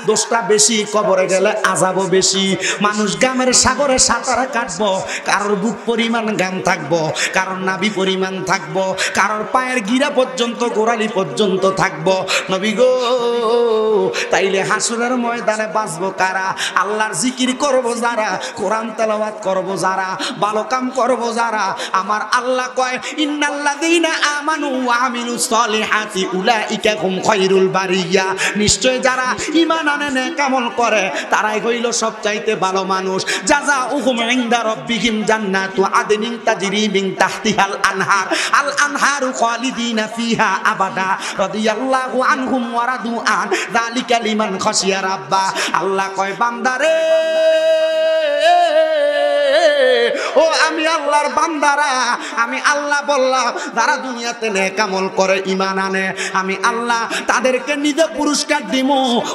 দোষটা বেশি, কবরে গেলে আযাবও বেশি। মানুষ গামের সাগরে সাঁতারা কাটবো, কারোর বুক পরিমাণ গাম থাকবো, কারোর নাভি পরিমাণ থাকবো, কারোর পায়ের গিরা পর্যন্ত গোড়ালি পর্যন্ত থাকবো। নবী গো তাইলে হাসরের ময়দানে বাঁচবো কারা? আল্লাহর জিকির করবো যারা, কোরআন তেলাওয়াত করবো যারা, ভালো কাম করবো যারা, আমার আমার আল্লাহ কয় ইন্নাল্লাযীনা আমানু ওয়া আমিলুস সলিহাতি উলাইকা হুম খায়রুল বারিয়া, নিশ্চয় যারা ঈমান আনে নেক আমল করে তারাই হইল সবচাইতে ভালো মানুষ। জাযাউহুম ইনদা রাব্বিহিম জান্নাতু আদনিন তাজরি মিন তাহতিহাল আনহার, আল আনহারু খালিদিনা ফিহা আবাদা রাদিয়াল্লাহু আনহুম ওয়া রাদু আন যালিকা লিমান খাশিয়া রাব্বা। আল্লাহ কয় বান্দারে, ও আমি আল্লাহর বান্দারা, আমি আল্লাহ বললাম যারা দুনিয়াতে নেক আমল করে ঈমান আনে আমি আল্লাহ তাদেরকে নিজে পুরস্কার দিব।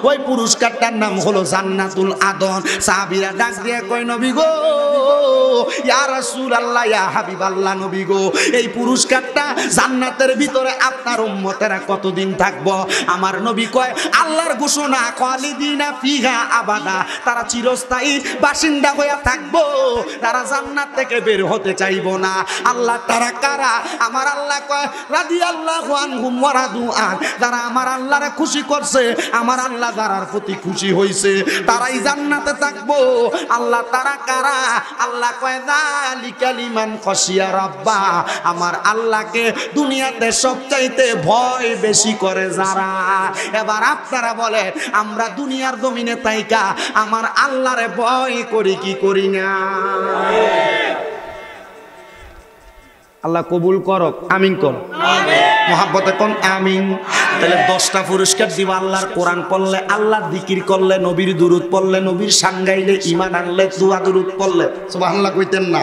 ওই পুরস্কারটার নাম হলো জান্নাতুল আদন। সাহাবীরা ডাক দিয়ে কয় নবী গো, ইয়া রাসূলুল্লাহ, ইয়া হাবিবাল্লাহ, নবী গো এই পুরস্কারটা জান্নাতের ভিতরে আপনার উম্মতেরা কতদিন থাকবো? আমার নবী কয় আল্লাহর ঘোষণা খালিদিনা ফিহা আবাদা, তারা চিরস্থায়ী বাসিন্দা হয়ে থাকবো, তারা জান্নাত থেকে বের হতে চাইবো না। আল্লাহ তারা কারা? আমার আল্লাহ কয় রাদিয়াল্লাহু আনহুম ওয়া রাদু আন, যারা আমার আল্লাহরে খুশি করছে, আমার আল্লাহ যারার প্রতি খুশি হইছে তারাই জান্নাতে থাকবো। আল্লাহ তারা কারা? আল্লাহ কয় যালিকা লিমান খাশিয়া রাব্বা, আমার আল্লাহকে দুনিয়াতে সবচাইতে ভয় বেশি করে যারা। এবার আপনারা বলে আমরা দুনিয়ার জমিনে তাইকা আমার আল্লাহরে ভয় করি কি করি না? আল্লাহ কবুল করক, আমিন কর, মহাব্বতে কোন আমিন। তাহলে 10টা পুরস্কার দিব। আল্লাহর কোরআন পড়লে, আল্লাহর জিকির করলে, নবীর দুরূদ পড়লে, নবীর শান গাইলে, ঈমান আনলে, দোয়া দুরূদ পড়লে, সুবহানাল্লাহ কইতেন না?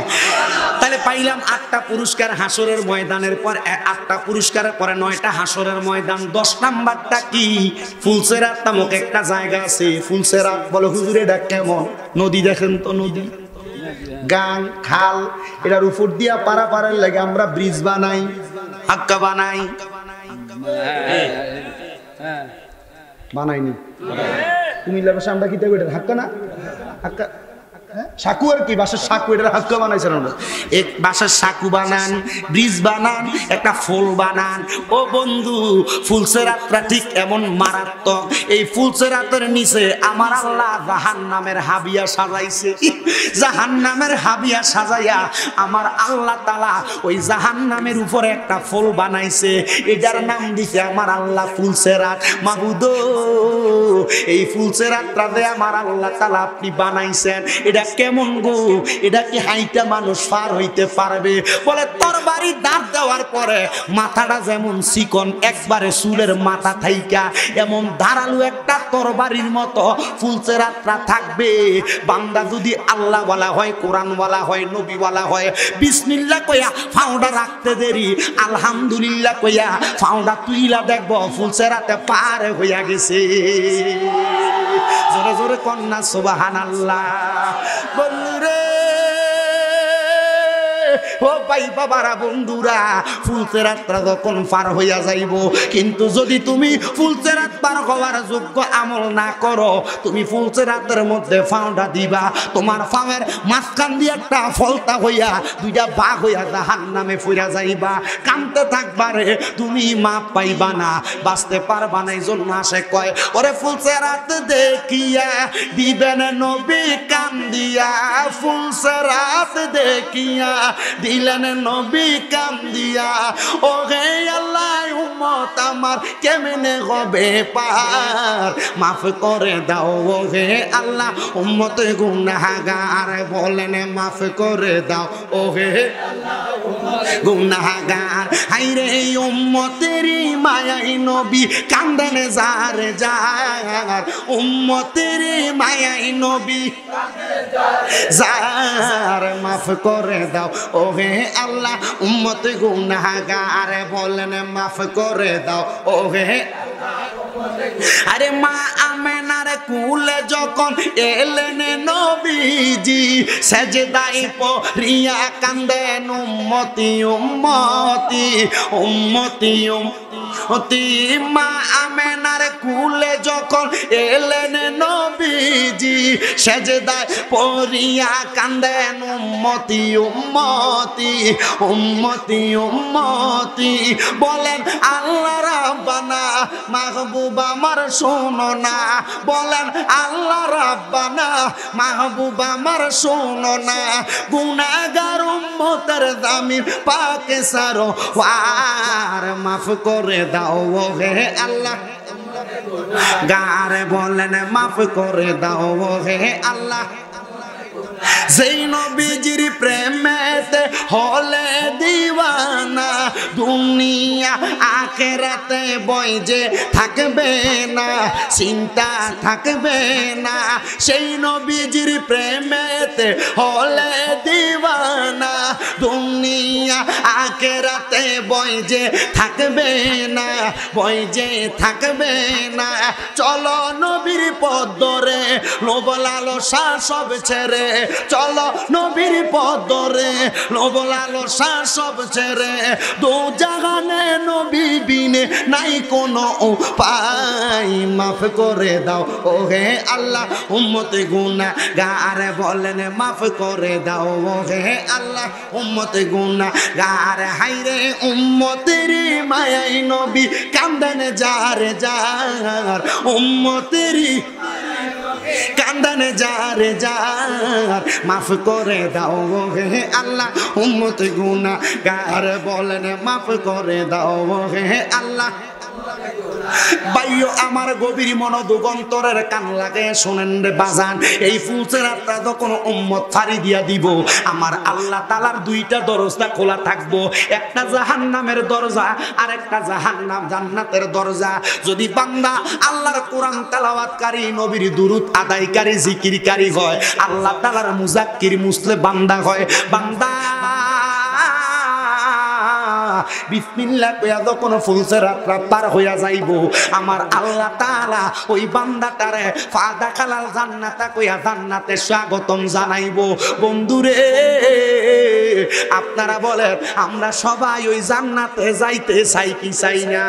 তাহলে পাইলাম 8টা পুরস্কার হাসরের ময়দানের পর, 8টা পুরস্কারের পরে 9টা হাসরের ময়দান। 10 নাম্বারটা কি? ফুলসেরাত নামক একটা জায়গা আছে। ফুলসেরাত বলে হুজুর এটা কেমন? নদী দেখেন তো, নদী, গাং, খাল, এটার উপর দিয়া পারাপারের লাগে আমরা ব্রিজ বানাই, হাক্কা বানাই, বানাইনি কুমিল্লা ভাষা আমরা কি দেবো? এটা হাক্কা না, হাক্কা সাকু আর কি, বাসার সাকু, এটা হাক্কা বানাইছেন আমরা। এক বাসার সাকু বানান, ব্রিজ বানান, একটা ফুল বানান। ও বন্ধু, ফুলসেরাতটা ঠিক এমন মারাত্মক। এই ফুলসেরাতের নিচে আমার আল্লাহ জাহান্নামের হাবিয়া সাজাইছে। জাহান্নামের হাবিয়া সাজাইয়া আমার আল্লাহ তাআলা ওই জাহান্নামের উপরে একটা ফুল বানাইছে। এটার নাম দিছে আমার আল্লাহ ফুলসেরাত। মাবুদ, এই ফুলসেরাতটা যে আমার আল্লাহ তাআলা আপনি বানাইছেন, এটা কেমন গো? এটা কি হাইটা মানুষ পার হইতে পারবে? বলে তরবারি দাঁত দেওয়ার পরে মাথাটা যেমন চিকন, একবারে চুলের মাথা থাইকা এমন ধারালো একটা তরবারির মতো ফুলসেরাতটা থাকবে। বান্দা যদি আল্লাহ ওয়ালা হয়, কোরআন ওয়ালা হয়, নবী ওয়ালা হয়, বিসমিল্লাহ কইয়া ফাউডা রাখতে দেরি, আলহামদুলিল্লাহ কইয়া ফাউডা তুইলা দেখব ফুলসেরাতে পার হইয়া গেছে। জোরে জোরে কন্যা সুবহানাল্লাহ বলরে। ও ভাই বাবারা, বন্ধুরা, ফুলসেরাতটা যখন পার হইয়া যাইব, কিন্তু যদি তুমি ফুলসেরাত পার হওয়ার যোগ্য আমল না করো, তুমি ফুলসেরাতের মধ্যে ফাউডা দিবা, তোমার ফামের মাঝখান দিয়ে একটা ফলতা হইয়া দুইটা বাঘ হইয়া জাহান্নামে ফিরা যাইবা। কানতে থাকবা রে, তুমি মাপ পাইবা না, বাঁচতে পারবা না। এইজন্য আসে কয় ওরে ফুলসেরাত দেখিয়া দিবেন নবী কান্দিয়া, ফুলসেরাত দেখিয়া দিলেন নবী কান্দিয়া। ও হে আল্লাহ, উম্মত আমার কেমনে হবে পার, মাফ করে দাও ও হে আল্লাহ, উম্মত গুনাহগার, বলেন মাফ করে দাও ও হে গুনাহগার। হাইরে এই উম্মতেরই মায়াই নবী কান্দেন যার যার, উম্মতেরই মায়াই নবী যার, মাফ করে দাও ও হে আল্লাহ, উম্মত গুনাহগার, বলেন মাফ করে দাও ও হে। আরে মা আমেনার কুলে যখন এলেন নবীজি, সেজদায় পড়িয়া কান্দেন উম্মতি উম্মতি উম্মতি উম্মতি। মা আমেনার কুলে যখন এলেন নবীজি, সেজদায় পড়িয়া কান্দেন উম্মতি উম্মতি উম্মতি উম্মতি। বলেন আল্লাহ রাব্বা দিওয়ানা মাহবুব আমার শোনো না বলেন আল্লাহ রাব্বানা মাহবুব আমার শোনো না গুনাহগার উম্মতের জামিন পাকে সারো ওয়ার মাফ করে দাও হে আল্লাহ গারে বলেন মাফ করে দাও হে আল্লাহ যেই নবীজির প্রেমেতে হলে দিওয়ানা দুনিয়া আখিরাতে বই যে থাকবে না চিন্তা থাকবে না সেই নবীজির প্রেমেতে হলে দিওয়ানা দুনিয়া আখিরাতে বই যে থাকবে না বই যে থাকবে না চলো নবীর পথ ধরে লোভ লালসা সব ছেড়ে চলো নবীর পথ ধরে লোভ লালসা সব ছেড়ে দু জাহানে নবী বিনে নাই কোনো উপায় মাফ করে দাও ও হে আল্লাহ উম্মতে গুনাহগার বলেন মাফ করে দাও ও হে আল্লাহ উম্মতে গুনাহগার হায়রে উম্মতের মায়াই নবী কান্দেন যার যার উম্মতের কান্দানে যারে যার মাফ করে দাও হে আল্লাহ উম্মত গুনাহগার বলেন মাফ করে দাও হে আল্লাহ ভাইও আমার গভীর মনোযোগ অন্তরের কান লাগে শোনেন রে বাজান এই ফুলসেরাতটা যখন উম্মত ফাড়ি দিয়া দিব আমার আল্লাহ তাআলার দুইটা দরজা খোলা থাকবো একটা জাহান্নামের দরজা আর একটা জাহান্নাম জান্নাতের দরজা যদি বান্দা আল্লাহর কোরআন তেলাওয়াতকারী নবীর দুরূদ আদায়কারী জিকিরকারী হয় আল্লাহ তাআলার মুজাক্কির মুসলে বান্দা হয় বান্দা বিসমিল্লাহ কইয়া যখন ফুলসেরাতটা পার হইয়া যাইব আমার আল্লাহ তাআলা ওই বান্দাটারে ফাদা খালাল জান্নাতা কইয়া জান্নাতে স্বাগতম জানাইব বন্ধুরে আপনারা বলেন আমরা সবাই ওই জান্নাতে যাইতে চাই কি চাই না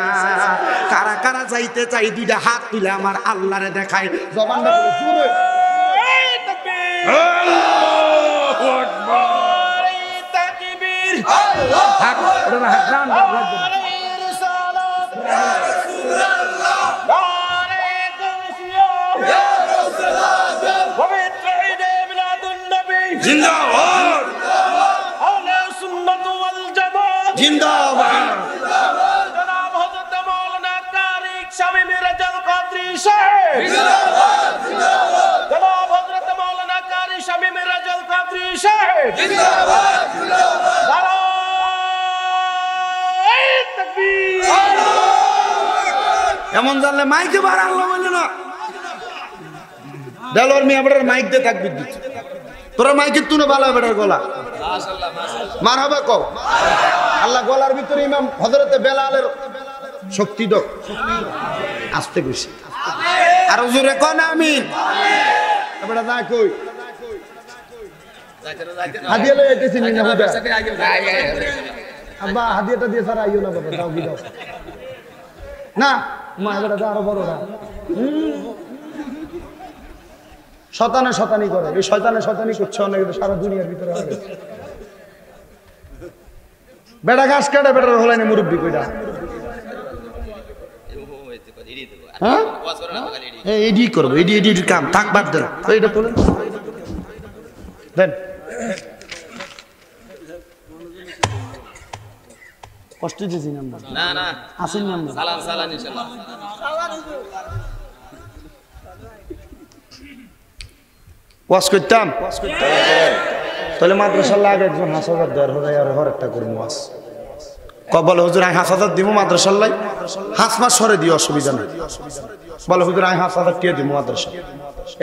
কারা কারা যাইতে চাই দুইটা হাত তুলে আমার আল্লাহরে দেখায় জবানটা করে জোরে এই তাকবীর আল্লাহু আকবার তাকবীর আল্লাহ জিন্দাবাদ আহলে সুন্নাত ওয়াল জামাত জিন্দাবাদ জনাব হযরত মাওলানা কারি শামী মিরাজুল কাদরী সাহেব জিন্দাবাদ জিন্দাবাদ জনাব হযরত মাওলানা কারি শামী মিরাজুল কাদরী সাহেব জিন্দাবাদ জিন্দাবাদ এমন জানলে মাইকে বার আল্লাহ বললো না দেলোয়ার মিয়া বেটার মাইক দিয়ে থাকবি দিচ্ছে তোরা মাইকের তুলে ভালো বেটার গলা মারহাবা কও আল্লাহ গলার ভিতরে ইমাম হযরতে বেলালের শক্তি দাও আস্তে কইছি আর জোরে কোন আমিন বেটা যা কই হাদিয়া লই আইতেছি না হুদা আব্বা হাদিয়াটা দিয়ে স্যার আইও না বাবা দাও বিদাও না মা বেটা আরো বড় না শয়তানে শয়তানি করে এই শয়তানে শয়তানি করছে অনেক সারা দুনিয়ার ভিতরে হবে বেটা ঘাস কাটে বেটার হলাইনে মুরব্বি কইরা হ্যাঁ এডি করবো এডি কাম থাক বাদ দেন এইটা তোলেন দেন কষ্ট দিয়েছি না না আসেন না সালাম সালাম ইনশাআল্লাহ ওয়াজ করতাম তাহলে মাদ্রাসার লাগে একজন 5000 দেড় হাজার আর হরেকটা করবো ওয়াজ কবল হুজুর আই 5000 দিব মাদ্রাসার লাই 5 মাস সরে দিও অসুবিধা নেই বলে হুজুর আই 5000 টাকা দিব মাদ্রাসা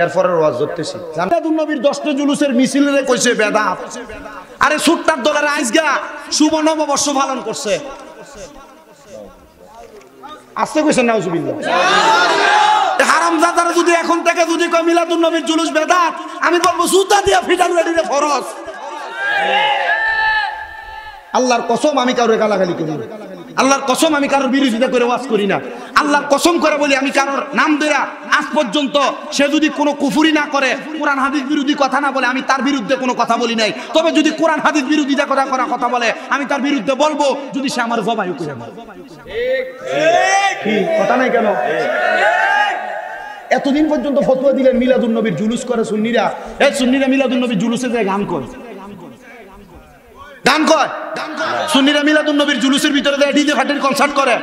এরপরে ওয়াজ করতেছি জান্নাতুন নবীর 10টা জুলুসের মিছিলরে কইছে বেদাত আরে সুট্টার দলের আইজগা শুভ নববর্ষ পালন করছে আস্তে কইছে নাউজুবিল্লাহ হারামজাদারা যদি এখন থেকে যদি কয় মিলাদুন নবীর জুলুস বেদাত আমি বলবো জুতা দিয়া ফিটান রেডিরে ফরজ আল্লাহর কসম আমি কাউরে গালাগালি করি আল্লাহর কসম আমি কারোর বিরোধিতা করে ওয়াজ করি না। আল্লাহর কসম করে বলি আমি কারোর নাম দেয়া আজ পর্যন্ত সে যদি কোনো কুফরি না করে, কোরআন হাদিস বিরোধী কথা না বলে, আমি তার বিরুদ্ধে কোনো কথা বলি নাই। তবে যদি কোরআন হাদিস বিরোধিতা কথা বলে আমি তার বিরুদ্ধে বলবো, যদি সে আমার জবাই করে। কথা নাই কেন? এতদিন পর্যন্ত ফতোয়া দিলেন মিলাদুন নবীর জুলুস করে সুন্নিরা। এই সুন্নিরা মিলাদুন নবীর জুলুসে যায় গান করে, গান কয়। সুন্নিরা মিলাদুন নবীর জুলুসের ভিতরে দেয় ডিজে ফাটির কনসার্ট করে।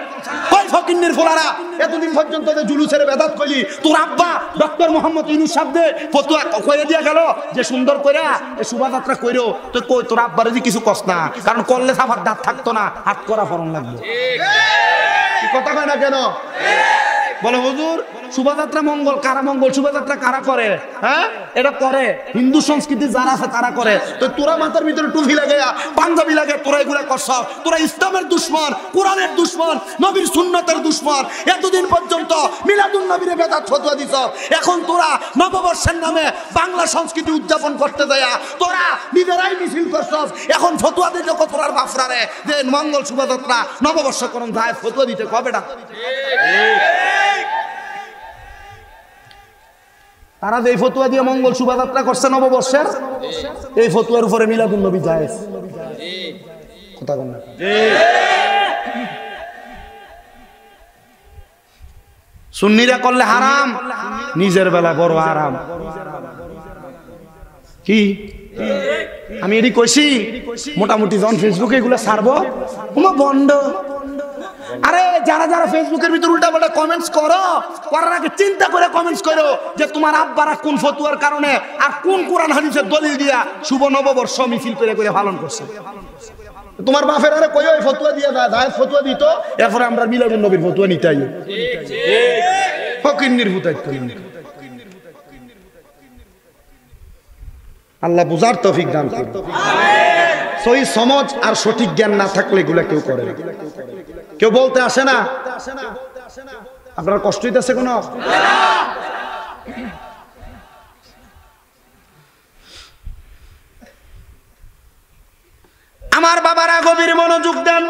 কই ফকিন্নির ফোলারা এতদিন পর্যন্ত জুলুসের বেদাত কইলি, তোর আব্বা ডক্টর মোহাম্মদ ইউনূস সাহেব দে ফতোয়া কইয়া দিয়া গেল যে সুন্দর কইরা এই শোভাযাত্রা কইরো, তো কই তোর আব্বারে যে কিছু কস না, কারণ করলে সাফার দাঁত থাকতো না, হাত করা ফরন লাগবে। ঠিক কথা কয় না কেন? বলে হুজুর শোভাযাত্রা মঙ্গল, কারা মঙ্গল? শোভাযাত্রা কারা করে? হ্যাঁ, এটা করে হিন্দু সংস্কৃতি যারা আছে তারা করে। তো তোরা মাথার ভিতরে টুপি লাগে, পাঞ্জাবি লাগে, তোরা এগুলা করছ। তোরা ইসলামের দুশমন, কোরআনের দুশমন, নবীর সুন্নতের দুশমন। এতদিন পর্যন্ত মিলাদুন নবীরে বেদাত ফতোয়া দিছ, এখন তোরা নববর্ষের নামে বাংলা সংস্কৃতি উদযাপন করতে যায় তোরা নিজেরাই মিছিল করছ। এখন ফতোয়া দিতে তোরার বাফরারে যে মঙ্গল শোভাযাত্রা নববর্ষকরণ যায়, ফতোয়া দিতে কবে না? তারা যে ফতুয়া দিয়ে মঙ্গল শোভাযাত্রা করছে নববর্ষের, এই ফতুয়ার উপরে মিলাদুন নবী জায়েজ। কথা বল না। সুন্নিরা করলে হারাম, নিজের বেলা বড় আরাম। কি আমি এটি কইছি? মোটামুটি যখন ফেসবুকে এগুলো ছাড়বো বন্ধ। আরে যারা যারা ফেসবুকের ভিতর উল্টাপাল্টা কমেন্টস করো, করার আগে চিন্তা করে কমেন্টস করো যে তোমার আব্বারা কোন ফতুয়ার কারণে আর কোন কোরআন হাদিসের দলিল দিয়া শুভ নববর্ষ মিছিল করে করে পালন করছে। তোমার বাপের আরে কই ওই ফতুয়া দিয়া দায়ের ফতুয়া দিত, এরপরে আমরা মিলাদুন নবীর ফতুয়া নিতে আই। ফকিন্নির ভূতাইত করিম। আল্লাহ বুঝার তৌফিক দান করুন। সহি সমাজ আর সঠিক জ্ঞান না থাকলে এগুলা কেউ করে না। কেউ বলতে আসে না। আপনার কষ্ট হইতেছে কোন? আমার বাবারা গভীর মনোযোগ দেন।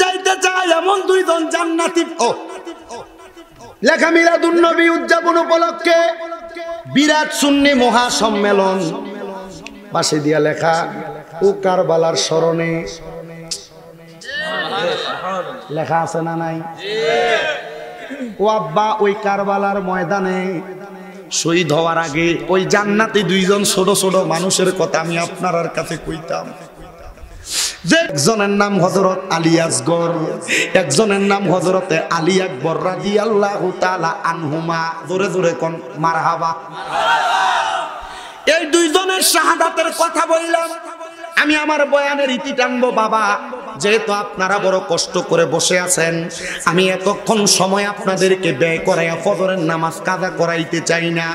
যাইতে চায় এমন দুইজন জান্নাতি। লেখা মিলাদুন নবী উদযাপন উপলক্ষে বিরাট সুন্নি মহাসম্মেলন, পাশে দিয়া লেখা ও কারবালার স্মরণে। লেখা আছে না নাই? ও আব্বা ওই কারবালার ময়দানে শহীদ হওয়ার আগে ওই জান্নাতি দুইজন ছোট ছোট মানুষের কথা আমি আপনার কাছে কইতাম। যে একজনের নাম হযরত আলী আসগর, একজনের নাম হযরতে আলী আকবর রাদিয়াল্লাহু তাআলা আনহুমা। জোরে জোরে কোন মারহাবা। এই দুইজনের শাহাদাতের কথা বললাম। আমি আমার বয়ানের ইতি টানবো বাবা, যেহেতু আপনারা বড় কষ্ট করে বসে আছেন, আমি এতক্ষণ সময় আপনাদেরকে ব্যয় করাইয়া ফজরের নামাজ কাজা করাইতে চাই না,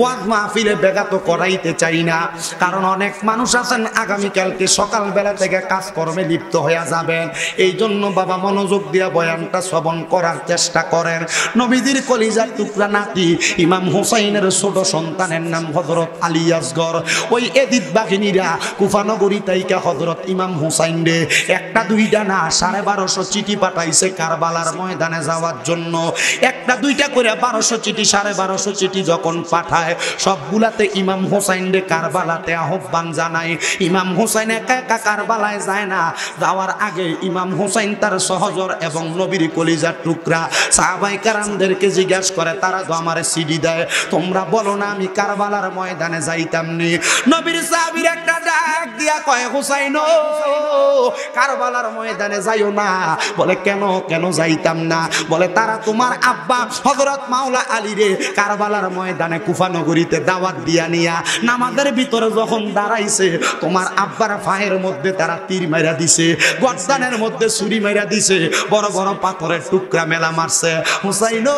ওয়াজ মাহফিলে ব্যাঘাত করাইতে চাই না। কারণ অনেক মানুষ আছেন আগামীকালকে সকালবেলা থেকে কাজকর্মে লিপ্ত হয়ে যাবেন। এই জন্য বাবা মনোযোগ দিয়া বয়ানটা শ্রবণ করার চেষ্টা করেন। নবীজির কলিজার টুকরা নাতি ইমাম হুসাইনের ছোট সন্তানের নাম হযরত আলী আসগর। ওই এদিত বাহিনীরা কুফানগরী তাইকা হযরত ইমাম হুসাইন রে একটা দুইটা না 1250 চিঠি পাঠাইছে কারবালার ময়দানে যাওয়ার জন্য। একটা দুইটা করে 1200 চিঠি, 1250 চিঠি যখন পাঠায় সবগুলাতে ইমাম হুসাইন রে কারবালাতে আহ্বান জানায়। ইমাম হুসাইন একা একা কারবালায় যায় না, যাওয়ার আগে ইমাম হুসাইন তার সহচর এবং নবীর কলিজার টুকরা সাহাবায়ে কেরামদেরকে জিজ্ঞাসা করে, তারা তো আমারে সিডি দেয়, তোমরা বলো না আমি কারবালার ময়দানে যাইতাম নি। নবীর সাহাবীর একটা ডাক দিয়া কয়, হুসাইন কারবালার ময়দানে যাইও না। বলে কেন কেন যাইতাম না? বলে তারা তোমার আব্বা হযরত মাওলা আলী রে কারবালার ময়দানে কুফানগরীতে দাওয়াত দিয়া নিয়া নামাজের ভিতরে যখন দাঁড়াইছে, তোমার আব্বার ফায়ের মধ্যে তারা তীর মাইরা দিছে, গর্দানের মধ্যে ছুরি মাইরা দিছে, বড় বড় পাথরের টুকরা মেলা মারছে। হুসাইন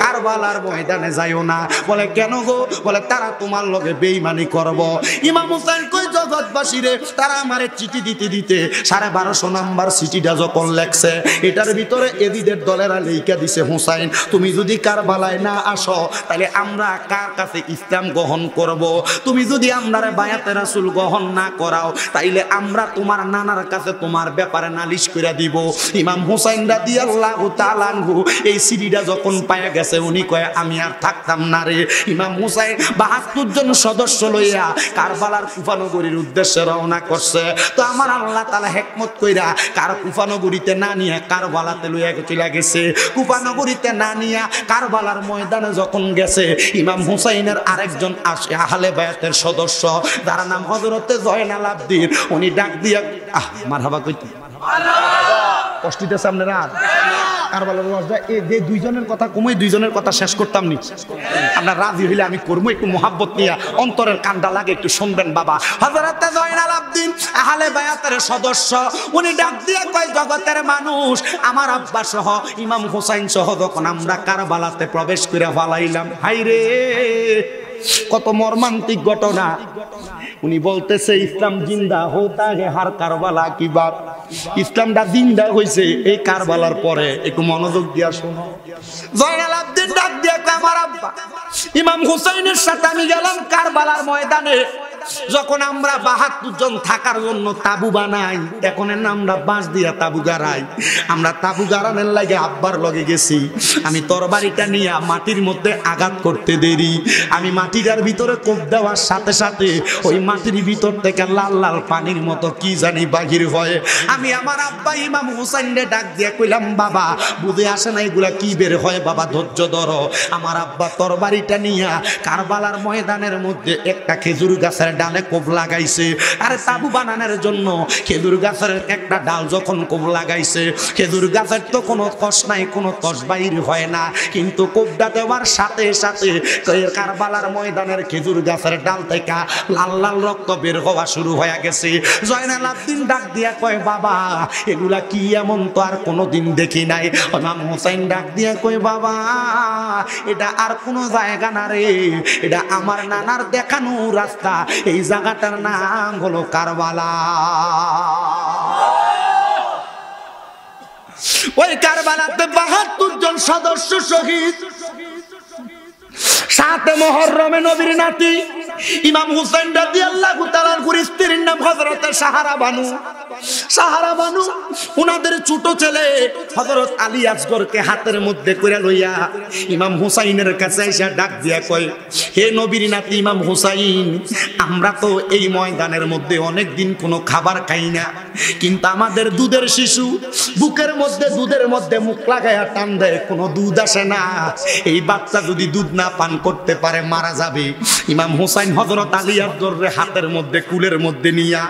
কারবালার ময়দানে যাইও না। বলে কেন গো? বলে তারা তোমার লগে বেঈমানি করব। ইমাম হুসাইন কই জগৎবাসী রে, তারা আমারে চিঠি দিতে দিতে 1250 নাম্বার চিঠিটা যখন লেখছে, এটার ভিতরে এজিদের দলেরা লেখা দিছে, হুসাইন তুমি যদি কারবালায় না আসো তাহলে আমরা কার কাছে ইসলাম গ্রহণ করব? তুমি যদি আমরারে বায়াতে রাসূল গ্রহণ না করাও তাইলে আমরা তোমার নানার কাছে তোমার ব্যাপারে নালিশ কইরা দিব। ইমাম হুসাইন রাদিয়াল্লাহু তাআলা আনহু এই সিডিটা যখন পায়া গেছে, উনি কয় আমি আর থাকতাম না রে। ইমাম হুসাইন 72 জন সদস্য লইয়া কারবালার কুফা নগরীর উদ্দেশ্যে রওনা করছে। তো আমার আল্লাহ তাআলা হিকমত কইরা কুফা নগরীতে না নিয়ে কারবালাতে লইয়া চলে গেছে। কুফা নগরীতে না নিয়ে কারবালার ময়দানে যখন গেছে, ইমাম হুসাইনের আরেকজন আহলে বায়াতের সদস্য, যার নাম হযরতে জয়নাল আবদিন, উনি ডাক দিয়া মারহাবা কইতে কষ্ট দিতেছে আপনারা। কারবালার ওয়াজটা এই যে দুইজনের কথা কমই দুইজনের কথা শেষ করতাম নি, আপনার রাজি হইলে আমি করবো। একটু মোহাব্বত নিয়ে অন্তরের কান্ডা লাগে একটু শুনবেন বাবা। হযরতে জয়নাল আবদিন আহলে বায়াতের সদস্য, উনি ডাক দিয়া কয় জগতের মানুষ, আমার আব্বা সহ ইমাম হুসাইন সহ যখন আমরা কারবালাতে প্রবেশ করে ফেলাইলাম, হাইরে কত মর্মান্তিক ঘটনা। উনি বলতেছে ইসলাম জিন্দা হোতা হে হার কারবালা কি বাত, ইসলামটা জিন্দা হইছে এই কারবালার পরে। একটু মনোযোগ দিয়া শোনো। জয়নাল আবদিন ডাক দিয়া কয় আমার আব্বা ইমাম হুসাইনের সাথে আমি গেলাম কারবালার ময়দানে। যখন আমরা 72 জন থাকার জন্য তাবু বানাই, এখন আমরা বাঁশ দিয়া তাবু গাড়াই। আমরা তাবু গাড়ানোর লাগে আব্বার লগে গেছি। আমি তরবারিটা নিয়ে মাটির মধ্যে আঘাত করতে দেরি, আমি মাটিটার ভিতরে কোপ দেওয়ার সাথে সাথে ওই মাটির ভিতর থেকে লাল লাল পানির মতো কি জানি বাহির হয়। আমি আমার আব্বা ইমাম হুসাইনরে ডাক দিয়ে কইলাম বাবা বুঝে আসে না এগুলা কি বের হয়, বাবা ধৈর্য ধরো। আমার আব্বা তরবারিটা নিয়ে কারবালার ময়দানের মধ্যে একটা খেজুর গাছের ডালে কোপ লাগাইছে। আরে তাবু বানানোর জন্য খেজুর গাছের একটা ডাল যখন কোপ লাগাইছে, খেজুর গাছের তো কোনো কষ নাই, কোনো কষ বাইর হয় না, কিন্তু কোপটা দেওয়ার সাথে সাথে কারবালার ময়দানের খেজুর গাছের ডাল থেকে লাল লাল রক্ত বের হওয়া শুরু হয়ে গেছে। জয়নাল আবদিন ডাক দিয়া কয় বাবা এগুলা কি এমন তো আর কোনোদিন দেখি নাই। ইমাম হুসাইন ডাক দিয়া কয় বাবা এটা আর কোনো জায়গা না রে, এটা আমার নানার দেখানো রাস্তা, এই জায়গাটার নাম হলো কারবালা। ওই কারবালাতে 72 জন সদস্য শহীদ। 7 মুহররমে নবীর নাতি ইমাম হুসাইন রাদিয়াল্লাহু তাআলার স্ত্রীর নাম হযরত সাহারা বানু। সাহারা বানু উনাদের ছোট ছেলে হযরত আলী আসগরকে হাতের মধ্যে কইরা লইয়া ইমাম হুসাইনের কাছে এসে ডাক দিয়া কয় হে নবীর নাতি ইমাম হুসাইন, আমরা তো এই ময়দানের মধ্যে অনেক দিন কোনো খাবার খাই না, কিন্তু আমাদের দুধের শিশু বুকের মধ্যে দুধের মধ্যে মুখ লাগায়া টান দেয়, কোনো দুধ আসে না। এই বাচ্চা যদি দুধ না পান করতে পারে মারা যাবে। ইমাম হুসাইন হযরত আলী আসগরের হাতের মধ্যে কুলের মধ্যে নিয়া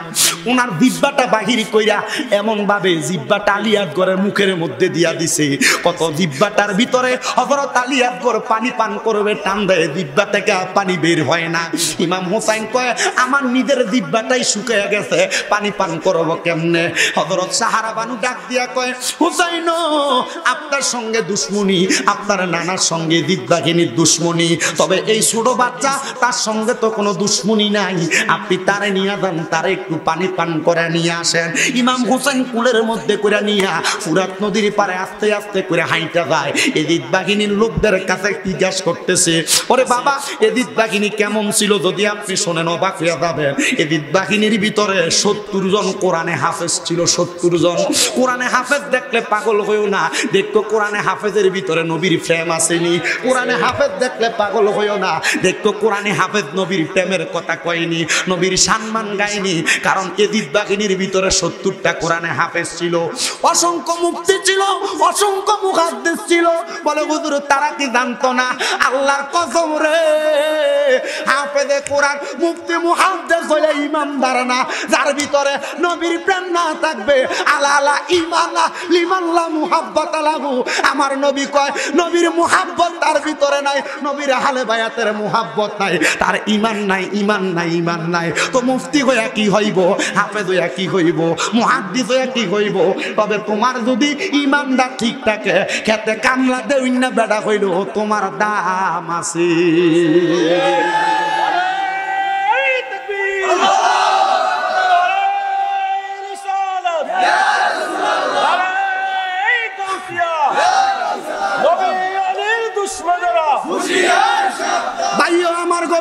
ওনার জিহ্বাটা বাহির কইরা এমন ভাবে জিহ্বাটা আলী আসগরের মুখের মধ্যে দিয়া দিছে, কত জিহ্বাটার ভিতরে হযরত আলী আসগর পানি পান করবে, টান দেয় জিহ্বা থেকে পানি বের হয় না। ইমাম হুসাইন কয় আমার নিজের জিহ্বাটাই শুকিয়ে গেছে, পানি পান করব কেমনে? হযরত সাহারা বানু ডাক দিয়া কয় হুসাইন আপনার সঙ্গে দুশমনি, আপনার নানার সঙ্গে জিহ্বাঘিনীর দুশমনি, তবে এই ছোট বাচ্চা তার সঙ্গে তো কোনো দুশমনি নাই, আপনি তারে নিয়ে যান, তারে একটু পানি পান করে নিয়ে আসেন। ইমাম হুসাইন কুলের মধ্যে করে নিয়া ফুরাত নদীর পারে আস্তে আস্তে করে হাইটা যায়। এদিত বাহিনীর লোকদের কাছে জিজ্ঞাস করতেছে ওরে বাবা এদিত বাহিনী কেমন ছিল, যদি আপনি শোনেন অবাক হয়ে যাবেন। এদিত বাহিনীর ভিতরে 70 জন কোরআনে হাফেজ ছিল, 70 জন। কোরআনে হাফেজ দেখলে পাগল হইও না, দেখো কোরআনে হাফেজের ভিতরে নবীর প্রেম আসেনি। কোরআনে হাফেজ দেখলে পাগল হইও না, দেখো কোরআনে হাফেজ নবীর প্রেমের কথা কয়নি, নবীর সম্মান গায়নি, কারণ এদিত বাহিনীর ভিতরে 70টা কোরআনে হাফেজ ছিল, অসংখ্য মুফতি ছিল, অসংখ্য মুহাদ্দিস ছিল। বলে হুজুর তারা কি জানতো না? আল্লাহর কসম রে, হাফেজে কোরআন মুফতি মুহাদ্দিস হলে ইমানদার না, যার ভিতরে নবীর প্রেম না থাকবে। আলা আলা ঈমানা লিমান লা মুহাব্বাতা লাহু, আমার নবী কয় নবীর মুহাব্বত তার ভিতরে নাই, নবীর আহলে বায়াতের মুহাব্বত নাই, তার ঈমান নাই, ঈমান নাই, ঈমান নাই। তো মুফতি হইয়া কি হইব, হাফেজ হইয়া কি হইব, মুহাদ্দিস হইয়া কি হইব? তবে তোমার যদি ঈমানটা ঠিক থাকে, খেতে কামলা দেউই না বেড়া হইল তোমার দাম আছে।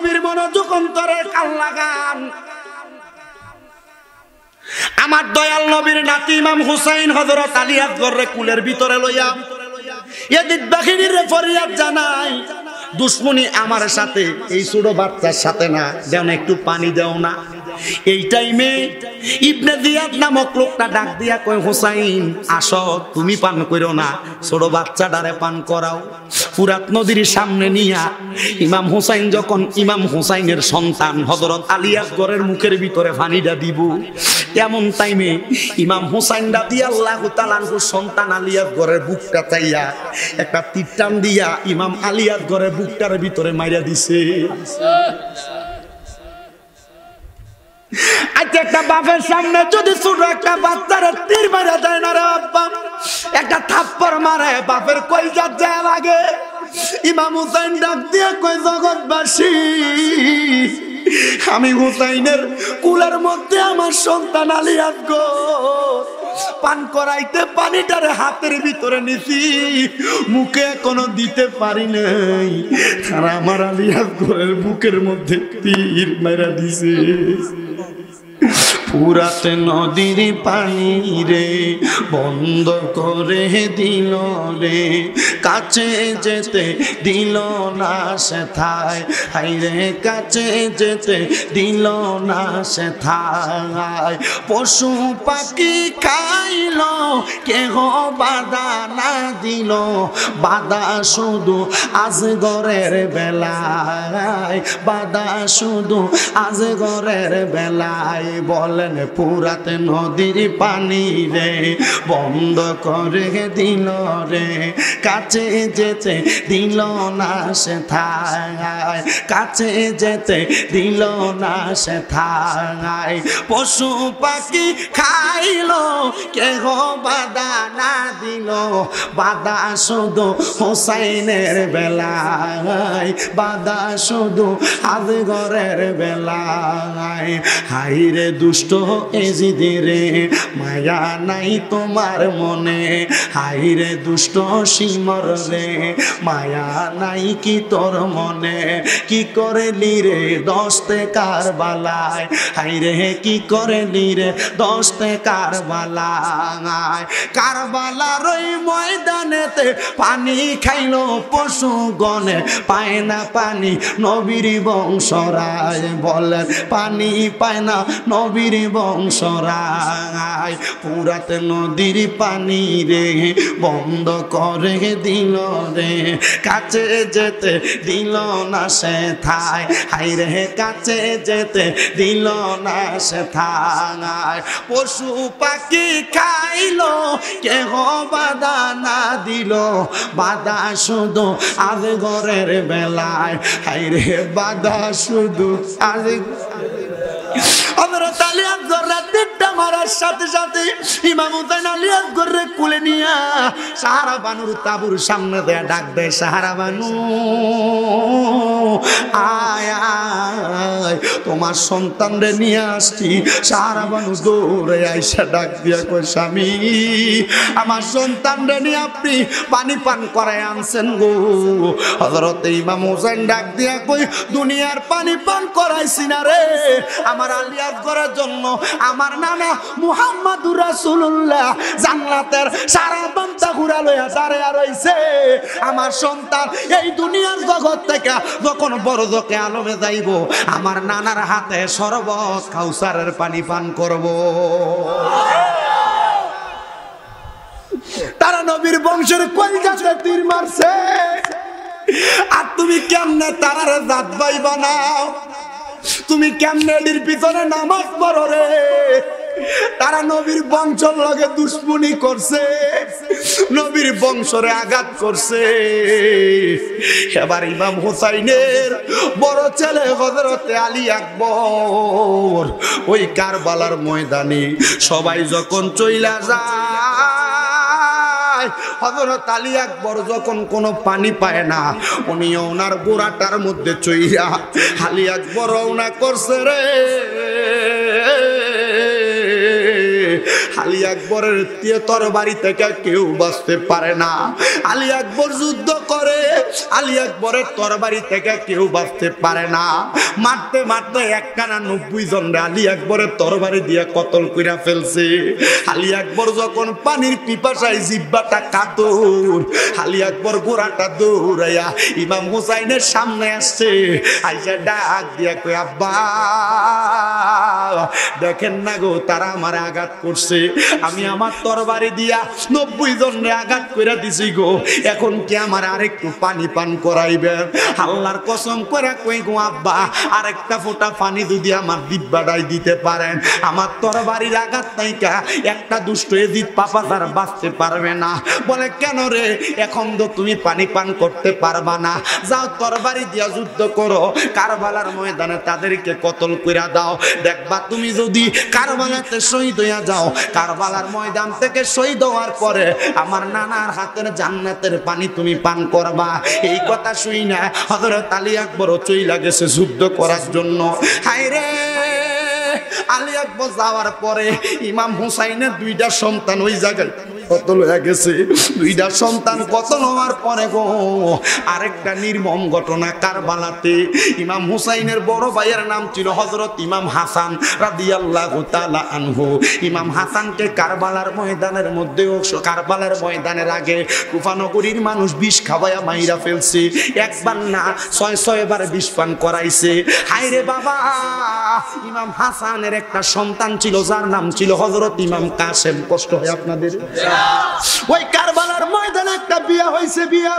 নবীর মনোযোগ অন্তরে কান লাগান। আমার দয়াল নবীর নাতি ইমাম হুসাইন হযরত আলী আকবরের কুলের ভিতরে লইয়া ইয়াজিদ বাহিনীর ফরিয়াদ জানাই, দুশ্মনী আমার সাথে, এই ছোট বাচ্চার সাথে না, দেও না একটু পানি দেও না। এই টাইমে ইবনে জিয়াদ নামক লোকটা ডাক দিয়া কয়, হুসাইন আসো, তুমি পান করো না, ছোট বাচ্চাটারে পান করাও। ফুরাত নদীর সামনে নিয়া ইমাম হুসাইন যখন ইমাম হুসাইনের সন্তান হযরত আলী আকবরের মুখের ভিতরে পানিটা দিব, এমন টাইমে ইমাম হুসাইন রাদিয়াল্লাহু তাআলা আনহুর সন্তান আলী আকবরের বুকটা চাইয়া একটা তীর টান দিয়া ইমাম আলী আকবরের বুকটার ভিতরে মাইরা দিছে। আচ্ছা, একটা বাপের সামনে যদি ছোট একটা বাচ্চার তীর মারা দেয় না রে বাবা, একটা থাপ্পড় মারে বাপের কলিজা যায় লাগে। ইমাম হুসাইন ডাক দিয়ে কয়, জগৎবাসী, আমি হুসাইনের কুলের মধ্যে আমার সন্তান আলী আকবর পান করাইতে পানিটারে হাতের ভিতরে নিছি, মুখে এখনো দিতে পারি নাই, তারা আমার আলী আকবরের বুকের মধ্যে তীর মেরা দিছে। ফুরাত নদীর পানি রে বন্ধ করে দিল রে, কাছে যেতে দিল না সে থায়, হাইরে কাছে যেতে দিল না সে থায়। পশু পাখি খাইল কেহ বাধা না দিল, বাধা শুধু আজগরের বেলায়, বাধা শুধু আজগরের বেলায়। বলেন ফুরাত নদীর পানি রে বন্ধ করে দিল রে, কাছে যেতে দিল না সে থায়, কাছে যেতে দিল না সে থায়। পশু পাখি খাইল কেহ বাধা না দিল, বাধা শুধু হুসাইনের বেলায়, বাধা শুধু আজগরের বেলায়। হাইরে দুষ্ট এজিদে রে মায়া নাই তোমার মনে, হাইরে দুষ্ট সিমর রে মায়া নাই কি তোর মনে, কি করেলি রে দশতে কারবালায়, হাইরে কি করেলি রে দশতে কারবালায়। কারবালার ওই ময়দানেতে পানি খাইল পশু গনে, পায় না পানি নবীর বংশরায়। বলেন পানি পায় না নবীর বংশরায়। ফুরাত নদীর পানি রে বন্ধ করে দিল রে, কাছে যেতে দিল না সে থায়, হাইরে কাছে যেতে দিল না সে থায়। পশু পাখি খাইল কেহ বাধা না দিল, বাধা শুধু আজগরের বেলায়, হাইরে বাধা শুধু আজ। হযরত আলী আকবর রাতটা মারার সাথে সাথে ইমাম হুসাইন আলী আকবরের কুলে নিয়া সাহারা বানুর তাবুর সামনে দেয়া ডাক দেয়, সাহারা বানু আয় আয়, তোমার সন্তানরে নিয়ে আসছি। সাহারা বানু দৌড়ে আইসা ডাক দিয়া কয়, স্বামী আমার সন্তানরে নিয়ে আপনি পানি পান করায় আনছেন গো। হযরত ইমাম হুসাইন ডাক দিয়া কই, দুনিয়ার পানি পান করাইছি না রে, আমার আলী আকবরের জন্য আমার নানা মুহাম্মদুর রাসূলুল্লাহ জান্নাতের সারা বান্তা ঘুরা লইয়া দাঁড়িয়ে রইছে। আমার সন্তান এই দুনিয়ার জগৎ থেকে যখন বরজকে আলমে যাইব, আমার নানার হাতে শরবত কাউসারের পানি পান করব। তারা নবীর বংশের কলিজাতে তীর মারছে, আর তুমি কেমনে তারারে জাত ভাই বানাও, তুমি কেমনে এর পিছনে নামাজ পড়ো রে। তারা নবীর বংশের লগে দুশ্মনী করছে, নবীর বংশরে আঘাত করছে। এবার ইমাম হুসাইনের বড় ছেলে হযরতে আলী আকবর ওই কারবালার ময়দানে সবাই যখন চইলা যায়, হযরত আলী আকবর যখন কোনো পানি পায় না, উনি ওনার গোড়াটার মধ্যে চইরা আলী আকবর রওনা করছে রে। আলী আকবরের তরবারি থেকে কেউ বাঁচতে পারে না। আলী আকবর যুদ্ধ করে, আলী আকবরের তরবারি থেকে কেউ বাঁচতে পারে না। মারতে মারতে একখানা 90 জন আলী আকবরের তরবারি দিয়ে কতল কইরা ফেলছে। আলী আকবর যখন পানির পিপাসায় জিহ্বাটা কাতর, আলী আকবর গোড়াটা দৌড়াইয়া ইমাম হুসাইনের সামনে আসছে। আইসা ডাক দিয়া কই, আব্বা দেখেন না গো, তারা আমার আঘাত করছে, আমি আমার তরবারি দিয়া 90 জনরে আঘাত করে দিছি গো, এখন কি আমার আরেকটু পানি পান করাইবেন? আল্লাহর কসম করে কই গো আব্বা, আরেকটা ফোঁটা পানি যদি আমার দিব্যাটাই দিতে পারেন, আমার তরবারির আঘাত নাইকা একটা দুষ্ট এজিদ পাপাচার বাঁচতে পারবে না। বলে কেন রে, এখন তো তুমি পানি পান করতে পারবা না, যাও তরবারি দিয়া যুদ্ধ করো, কারবালার ময়দানে তাদেরকে কতল কইরা দাও, দেখবা তুমি যদি কারবালাতে শহীদ হইয়া যাও, কারবালার ময়দান থেকে শহীদ হওয়ার পরে আমার নানার হাতের জান্নাতের পানি তুমি পান করবা। এই কথা শুই না হযরত আলী আকবরও চইলা গেছে যুদ্ধ করার জন্য। হায় রে, আলী আকবর যাওয়ার পরে ইমাম হুসাইনের 2টা সন্তান ওই জায়গায় কতল হয়ে গেছে। 2টা সন্তান কতল হওয়ার পরে গো, আরেকটা নির্মম ঘটনা কারবালাতে। ইমাম হুসাইনের বড় ভাইয়ের নাম ছিল হযরত ইমাম হাসান রাদিয়াল্লাহু তাআলা আনহু। ইমাম হাসানকে কারবালার ময়দানের মধ্যে, কারবালার ময়দানের আগে কুফা নগরীর মানুষ বিষ খাওয়ায়া মাইরা ফেলছে। একবার না 6 বার বিষ পান করাইছে। হায় রে বাবা, ইমাম হাসানের একটা সন্তান ছিল যার নাম ছিল হযরত ইমাম কাসেম। কষ্ট হয় আপনাদের? ওই কারবালার ময়দানে একটা বিয়া হয়েছে, বিয়া,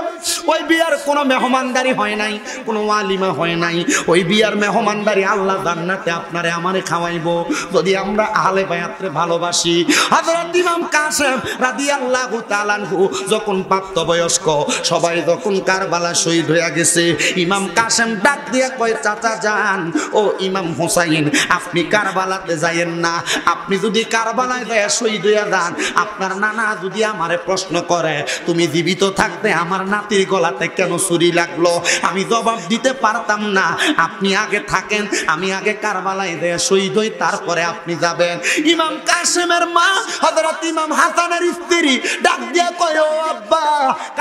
ওই বিয়ার কোনো মেহমানদারি হয় নাই, কোনো ওয়ালিমা হয় নাই। ওই বিয়ার মেহমানদারি আল্লাহ জান্নাতে আপনারে আমারে খাওয়াইবো যদি আমরা আহলে বায়াতরে ভালোবাসি। হযরত ইমাম কাসেম রাদিয়াল্লাহু তাআলা আনহু যখন প্রাপ্তবয়স্ক, সবাই যখন কারবালা শহীদ হয়ে গেছে, ইমাম কাসেম ডাক দিয়া কয়, চাচা যান, ও ইমাম হুসাইন আপনি কারবালাতে যাইয়েন না, আপনি যদি কারবালায় যায় শহীদ হইয়া যান, আপনার নানা যদি আমারে প্রশ্ন করে তুমি জীবিত থাকতে আমার নাতির গলাতে কেন ছুরি লাগলো, আমি জবাব দিতে পারতাম না। আপনি আগে থাকেন, আমি আগে কারবালায় যায় শহীদ হই, তারপরে আপনি যাবেন। ইমাম কাসেমের মা হযরত ইমাম হাসানের স্ত্রী ডাক দিয়া কয়, ও আব্বা,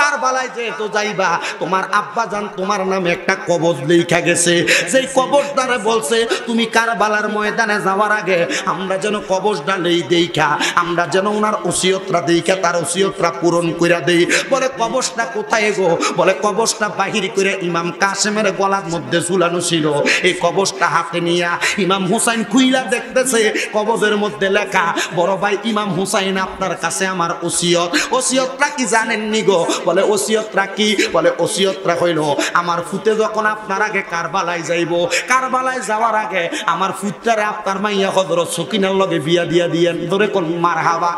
কারবালায় যেহেতু যাইবা, তোমার আব্বা জান তোমার নামে একটা কবজ লেখা গেছে, যেই কবজদারে বলছে তুমি কারবালার ময়দানে যাওয়ার আগে আমরা যেন কবজটা নেই দেখা, আমরা যেন ওনার ওসিয়তরা দেখা তার ওসিয়তরা পূরণ কইরা দেই। বলে কবজটা কোথায় গো? বলে কবজটা বাহির করে ইমাম কাসেমের গলার মধ্যে ঝুলানো ছিল। এই কবজটা হাতে নিয়া ইমাম হুসাইন খুইলা দেখতেছে, কবজের মধ্যে লেখা, বড় ভাই ইমাম হুসাইন আপনার কাছে আমার ওসিয়ত। ওসিয়তটা কি জানেননি গো? বলে ওসিয়তটা কি? বলে ওসিয়তটা হইল আমার ফুতে যখন আপনার আগে কারবালায় যাইব, কারবালায় যাওয়ার আগে আমার ফুতটারে আপনার মাইয়া হযরত সকিনার লগে বিয়া দিয়া দিয়েন। ধরে কোন মারহাবা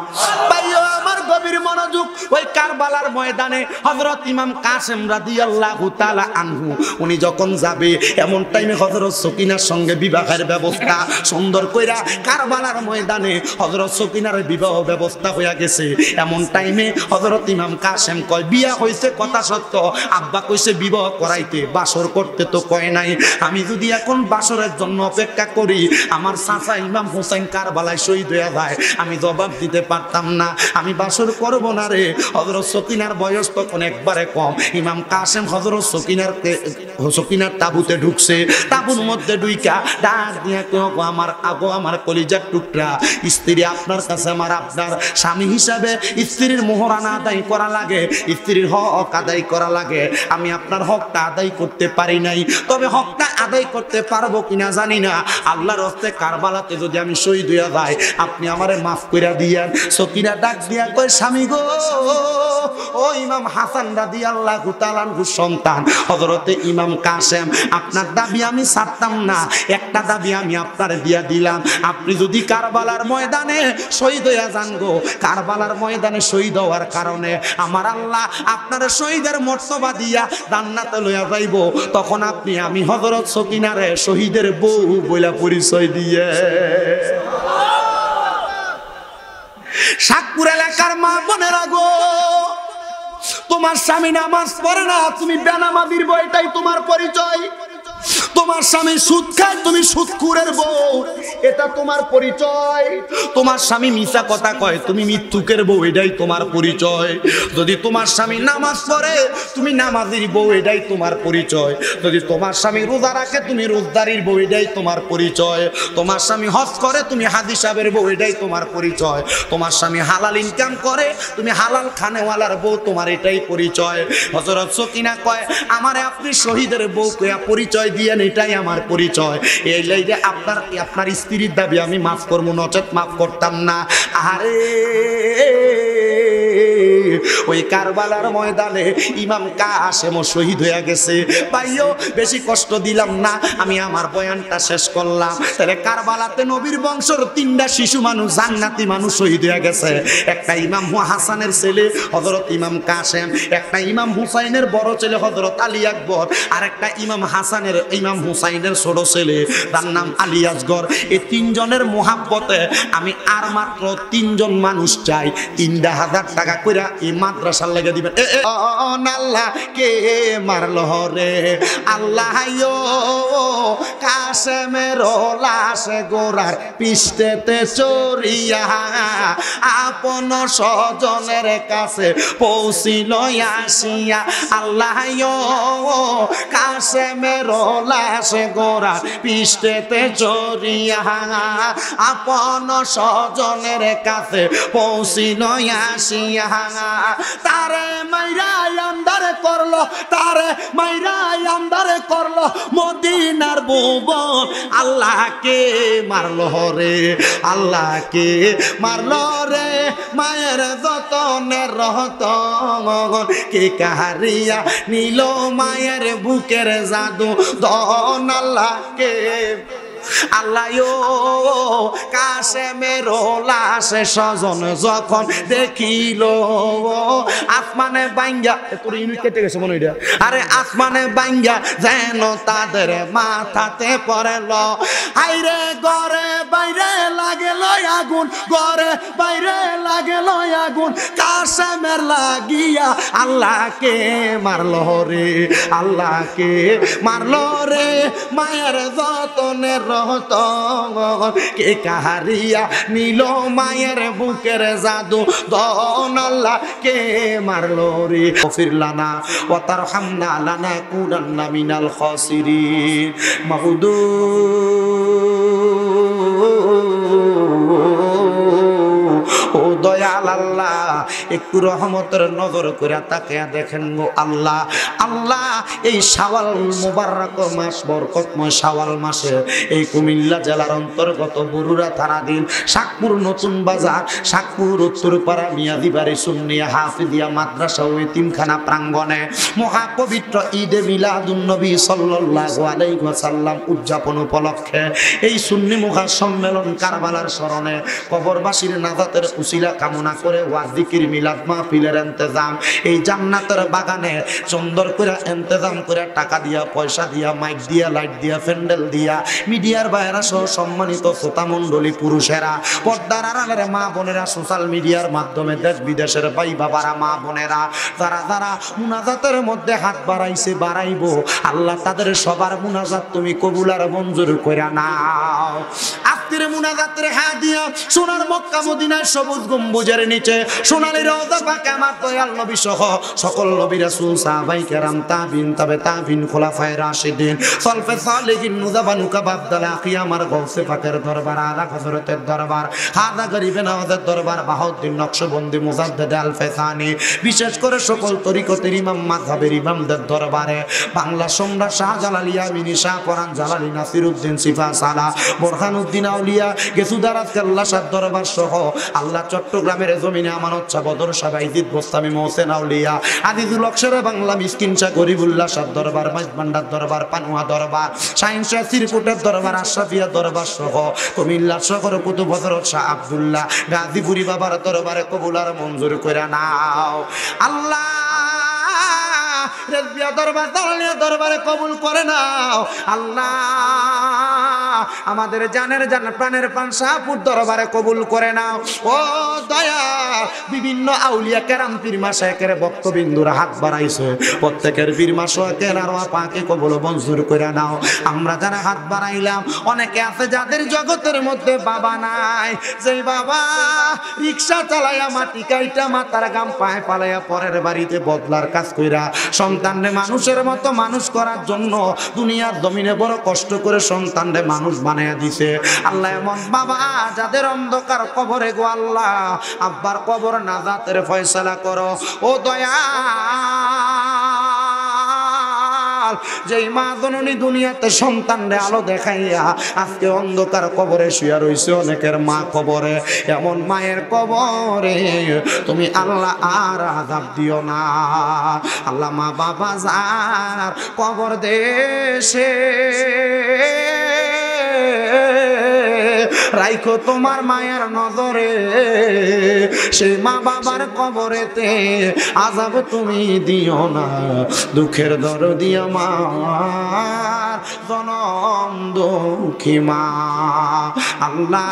ভাইও আমার গভীর মনোযোগ। ওই কারবালার ময়দানে হযরত ইমাম কাসেম রাদিয়াল্লাহু তাআলা আনহু উনি যখন যাবে, এমন টাইমে হযরত সকিনার সঙ্গে বিবাহের ব্যবস্থা সুন্দর কইরা কারবালার ময়দানে হযরত সকিনার বিবাহ ব্যবস্থা হইয়া গেছে। এমন টাইমে হযরত ইমাম কাসেম কয়, বিয়া হইছে কথা সত্য, আব্বা কইছে বিবাহ করাইতে, বাসর করতে তো কয় নাই। আমি যদি এখন বাসরের জন্য অপেক্ষা করি, আমার চাচা ইমাম হুসাইন কারবালায় শহীদ হয়ে যায়, আমি জবাব দিতে পারতাম না, আমি বাসর করব না রে। হযরত সকিনার বয়স তখন একবারে কম। ইমাম কাসেম হযরত সকিনার তাবুতে ঢুকছে, তাবুর মধ্যে ঢুইকা ডাক দিয়া কেউ, আমার আগো আমার কলিজার টুকরা স্ত্রী, আপনার কাছে আমার আপনার স্বামী হিসাবে স্ত্রীর মোহরানা আদায় করা লাগে, স্ত্রীর হক আদায় করা লাগে। আমি আপনার হকটা আদায় করতে পারি নাই, তবে হকটা আদায় করতে পারবো কিনা জানি না। আল্লাহর হস্তে কারবালাতে যদি আমি শহীদ হইয়া যাই, আপনি আমারে মাফ কইরা দিয়েন। সকিনা ডাক দিয়া কয়, স্বামী গো, ও ইমাম হাসান রাদিয়াল্লাহু তাআলা আনহুর সন্তান হযরতে ইমাম কাসেম, আপনার দাবি আমি ছাড়তাম না, একটা দাবি আমি আপনারে দিয়া দিলাম, আপনি যদি কারবালার ময়দানে শহীদ হইয়া যান গো, কারবালার ময়দানে শহীদ হওয়ার কারণে আমার আল্লাহ আপনার শহীদের মর্তবা দিয়া জান্নাতে লইয়া যাইব, তখন আপনি আমি হযরত সকিনারে শহীদের বউ বইলা পরিচয় দিয়ে। সাতপুর এলাকার মা বোনেরা গো, তোমার স্বামী নামাজ পড়ে না, তুমি বেনামাজির বউ, এটাই তোমার পরিচয়। তোমার স্বামী সুদ খায়, তুমি সুদখোরের বউ, এটা তোমার পরিচয়। তোমার স্বামী মিথ্যা কথা কয়, তুমি মিথ্যুকের বউ, এটাই তোমার পরিচয়। যদি তোমার স্বামী নামাজ পড়ে, তুমি নামাজির বউ, এটাই তোমার পরিচয়। যদি তোমার স্বামী রোজা রাখে, তুমি রোজদারির বউ, এটাই তোমার পরিচয়। তোমার স্বামী হজ করে, তুমি হাজি সাহেবের বউ, এটাই তোমার পরিচয়। তোমার স্বামী হালাল ইনকাম করে, তুমি হালাল খানেওয়ালার বউ, তোমার এটাই পরিচয়। হযরত সকিনা কয়, আমারে আপনি শহীদের বউ কইয়া পরিচয় দিয়েন, এটাই আমার পরিচয়। এই লাইরে আপনার স্ত্রীর দাবি আমি মাফ করবো, নচেত মাফ করতাম না। আরে ওই কারবালার ময়দানে ইমাম কাসেম শহীদ হয়ে গেছে। ভাইও বেশি কষ্ট দিলাম না, আমি আমার বয়ানটা শেষ করলাম। তাহলে কারবালাতে নবীর বংশের 3টা শিশু মানুষ, জান্নাতি মানুষ শহীদ হয়ে গেছে। একটা ইমাম হাসানের ছেলে হযরত ইমাম কাসেম, একটা ইমাম হুসাইনের বড় ছেলে হযরত আলী আকবর, আর একটা ইমাম হুসাইনের ছোট ছেলে, তার নাম আলী আসগর। এই 3 জনের মোহাব্বতে আমি আর মাত্র 3 জন মানুষ চাই, 3000 টাকা কইরা এই মাদ্রাসার লেগে দিবেন। আল্লাহ কে মারলো রে, আল্লাহ কাসেমের লাশ গোরার পিষ্টেতে চড়িয়া আপন স্বজনের কাছে পৌঁছিল আসিয়া। আল্লাহ কাসেমের লাশ গোরার পিষ্টেতে চড়িয়া আপন স্বজনের কাছে পৌঁছিল আসিয়া। তারে মাইরা আন্দারে করলো, তারে মাইরা আন্দারে করলো মদিনার ভুবন। আল্লাহকে মারলো রে, আল্লাহকে মারলো রে, মায়ের যতনের রতন কে কাহারিয়া নিল মায়ের বুকের জাদু দন। আল্লাহকে আল্লাহ কাসেমের লাশ স্বজন যখন দেখিল আসমানে বাইঙ্গা, তোর ইউনিট কেটে গেছে মনে হয়। আরে আসমানে বাইঙ্গা যেন তাদের মাথাতে পড়ল। আইরে ঘরে বাইরে লাগেল আগুন, ঘরে বাইরে লাগেল আগুন, কাসেমের লাগিয়া আল্লাহকে মারল রে, আল্লাহকে মারল রে, মায়ের যতনের রতন কে কাহারিয়া নিল মায়ের বুকের জাদু দন। আল্লাহকে মারলো রে। ফিরলানা ওয়া তারহামনা লানাকুনান্না মিনাল খাসিরিন। মাহুদু ও দয়াল আল্লাহ, একটু রহমতের নজর করে তাকিয়া দেখেন গো আল্লাহ। আল্লাহ এই শাওয়াল মুবারক মাস, বরকতময় শাওয়াল মাসে এই কুমিল্লা জেলার অন্তর্গত বরুড়া থানাধীন শাকপুর নতুন বাজার, শাকপুর উত্তরপাড়া মিয়াদিবাড়ি সুন্নিয়া হাফিজিয়া মাদ্রাসা ও এতিমখানা প্রাঙ্গণে মহাপবিত্র ঈদে মিলাদুন নবী সাল্লাল্লাহু আলাইহি ওয়াসাল্লাম উদযাপন উপলক্ষে এই সুন্নি মুখা সম্মেলন কারবালার স্মরণে কবরবাসীর নাজাতের উসিলা কামনা করে ওয়াজ জিকির মিলাদ মাহফিলের ইন্তজাম এই জান্নাতের বাগানে সুন্দর করে ইন্তজাম করে টাকা দিয়া, পয়সা দিয়া, মাইক দিয়া, লাইট দিয়া, প্যান্ডেল দিয়া, মিডিয়ার বাইরা সহ সম্মানিত শ্রোতা মণ্ডলী, পুরুষেরা, পর্দার আড়ালের মা বোনেরা, সোশ্যাল মিডিয়ার মাধ্যমে দেশ বিদেশের ভাই বাবারা, মা বোনেরা, যারা যারা মুনাজাতের মধ্যে হাত বাড়াইছে, বাড়াইবো, আল্লাহ তাদের সবার মুনাজাত তুমি কবুল আর মঞ্জুর করে নাও। আজকের মুনাজাতের হাদিয়া সোনার মক্কা মদিনার সবুজ গম্বুজের নিচে সোনালী রওজা পাকে আমার দয়াল নবী সহ সকল নবী রাসূল, সাহাবায়ে কেরাম, তাবিন, তাবে তাবিন, খোলাফায়ে রাশিদিন, সলফে সালেহিন, নুজাবা নুকাব, আব্দাল আখিয়া, আমার গৌসে পাকের দরবার, আলা হযরতের দরবার, হাদা গরিবে নওয়াজের দরবার, বাহাউদ্দিন নকশবন্দি, মুজাদ্দিদ আল ফেসানি, বিশেষ করে সকল তরিকতের ইমাম, মাযহাবের ইমামদের দরবারে, বাংলা সম্রাট শাহজালাল, ইয়ামিনী, শাহপরান, জালালী, নাসিরউদ্দিন, সিফা সালা, বোরহানউদ্দিন আউলিয়া, গেসুদারাত কাল্লা শাহ দরবার সহ আল্লাহ চট্টগ্রামের জমিনে আমানত শাহ, বদর শাহ, বাইজিদ বোস্তামি, মোহসেন আউলিয়া, আজিজুল অক্ষরে বাংলা, মিসকিন শাহ, গরিবুল্লাহ শাহ দরবার, মাইজবান্ডার দরবার, পানুয়া দরবার, শাহিন শাহ সিরকুটের দরবার, আশরাফিয়া দরবার সহ কুমিল্লা শহর কুতুব হযরত শাহ আব্দুল্লাহ গাজীপুরি বাবার দরবারে কবুল আর মঞ্জুর করে নাও আল্লাহ। রেজবিয়া দরবার, দালালিয়া দরবারে কবুল করে নাও আল্লাহ। আমাদের জানের জান প্রাণের প্রাণ শাহপুর দরবারে কবুল করে নাও। ও দয়া, বিভিন্ন আউলিয়া কেরাম পীর মাশায়েখের ভক্তবিন্দুরা হাত বাড়াইছে, প্রত্যেকের পীর মাশায়েখের আরওয়াহ পাকে কবুল মঞ্জুর করে নাও। আমরা যারা হাত বাড়াইলাম, অনেকে আছে যাদের জগতের মধ্যে বাবা নাই, যেই বাবা রিকশা চালায়া মাটি কাইটা মাথার গাম পায়ে পালাইয়া পরের বাড়িতে বদলার কাজ কইরা সন্তানরে মানুষের মতো মানুষ করার জন্য দুনিয়ার জমিনে বড় কষ্ট করে সন্তানরে মানুষ বানায়া দিছে। আল্লাহ এমন বাবা যাদের অন্ধকার কবরে গো আল্লাহ, আব্বার কবর নাজাতের ফয়সালা করো। ও দয়া, যেই মা জননী দুনিয়াতে সন্তানরে আলো দেখাইয়া আজকে অন্ধকার কবরে শুয়া রইছে, অনেকের মা কবরে, এমন মায়ের কবরে তুমি আল্লাহ আর আযাব দিও না। আল্লাহ মা বাবা যার কবর দেশে রাইখো তোমার মায়ের নজরে, সেই মা বাবার কবরেতে আযাব তুমি দিও না। দুঃখের দরদি আমার জনম দুঃখী মা। আল্লাহ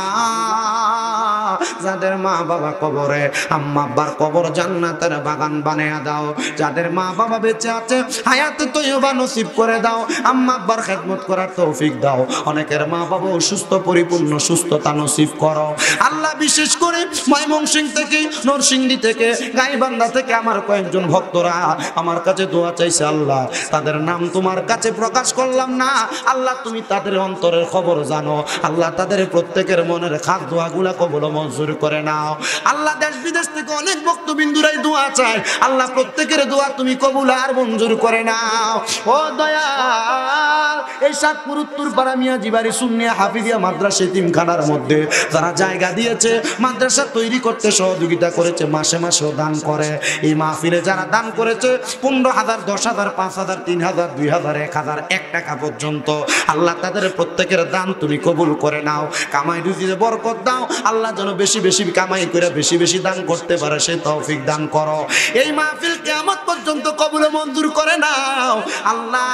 যাদের মা বাবা কবরে, আম্মা আব্বার কবর জান্নাতের বাগান বানায়া দাও। যাদের মা বাবা বেঁচে আছে হায়াতে তৈয়বা নসিব করে দাও। আম্মা আব্বার খেদমত করার তৌফিক দাও। অনেকের মা বাবা অসুস্থ, পরিপূর্ণ সুস্থতা নসিব করো আল্লাহ। বিশেষ করে ময়মনসিংহ থেকে, নরসিংদী থেকে, গাইবান্ধা থেকে আমার কয়েকজন ভক্তরা আমার কাছে দোয়া চাইছে। আল্লাহ তাদের নাম তোমার কাছে প্রকাশ করলাম না, আল্লাহ তুমি তাদের অন্তরের খবর জানো। আল্লাহ তাদের প্রত্যেকের মনের খাস দোয়াগুলা কবুল মঞ্জুর করে নাও। আল্লাহ দেশ বিদেশ থেকে অনেক ভক্তবিন্দুরাই দোয়া চায়, আল্লাহ প্রত্যেকের দোয়া তুমি কবুল আর মঞ্জুর করে নাও। ও দয়াল, এই সাতপুর উত্তরপাড়া মিয়াজি বাড়ি সুন্নিয়া হাফিজিয়া মাদ্রাসা এতিমখানার মধ্যে যারা জায়গা দিয়েছে, মাদ্রাসা তৈরি করতে সহযোগিতা করেছে, মাসে মাসেও দান করে, এই মাহফিলে যারা দান করেছে 15,000, 10,000, 5,000, 3,000, 2,000, 1,000, 1 টাকা পর্যন্ত, আল্লাহ তাদের প্রত্যেকের দান তুমি কবুল করে নাও। কামাই রুজিতে বরকত দাও। আল্লাহ যেন বেশি বেশি কামাই করে বেশি বেশি দান করতে পারে, সেই তৌফিক দান করো। এই মাহফিল কিয়ামত পর্যন্ত কবুল মঞ্জুর করে নাও। আল্লাহ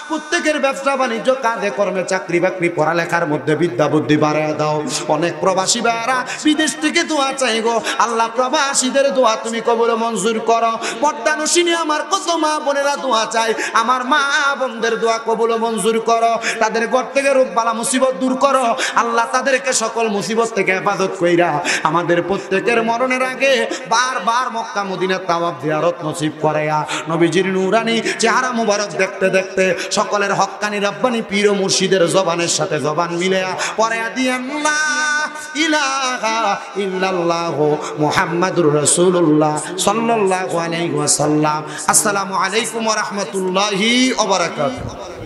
প্রত্যেকের ব্যবসা বাণিজ্য, কাজে কর্মে, চাকরি বাকরি, পড়ালেখার মধ্যে বিদ্যা বুদ্ধি বাড়ায় দাও। অনেক প্রবাসী ভাইরা বিদেশ থেকে দোয়া চাই গো আল্লাহ, প্রবাসীদের দোয়া তুমি কবুল মঞ্জুর করো। পর্দানুশীনী আমার কত মা বোনেরা দোয়া চাই, আমার মা বোনদের দোয়া কবুল মঞ্জুর করো। তাদের ঘর থেকে রোগ বালা মুসিবত দূর করো আল্লাহ, তাদেরকে সকল মুসিবত থেকে হেফাজত কইরা আমাদের প্রত্যেকের মরণের আগে বারবার মক্কা মদিনা তাওয়াফ জিয়ারত নসিব করায়া নবীজির নূরানি চেহারা মুবারক দেখতে দেখতে সকলের হক্কানি রব্বানি পীর ও মুর্শিদের জবানের সাথে জবান মিলায়া পড়ায়া দিয়েন লা ইলাহা ইল্লাল্লাহু মুহাম্মাদুর রাসূলুল্লাহ সাল্লাল্লাহু আলাইহি ওয়াসাল্লাম। আসসালামু আলাইকুম ওয়া রাহমাতুল্লাহি ওয়া বারাকাতুহু।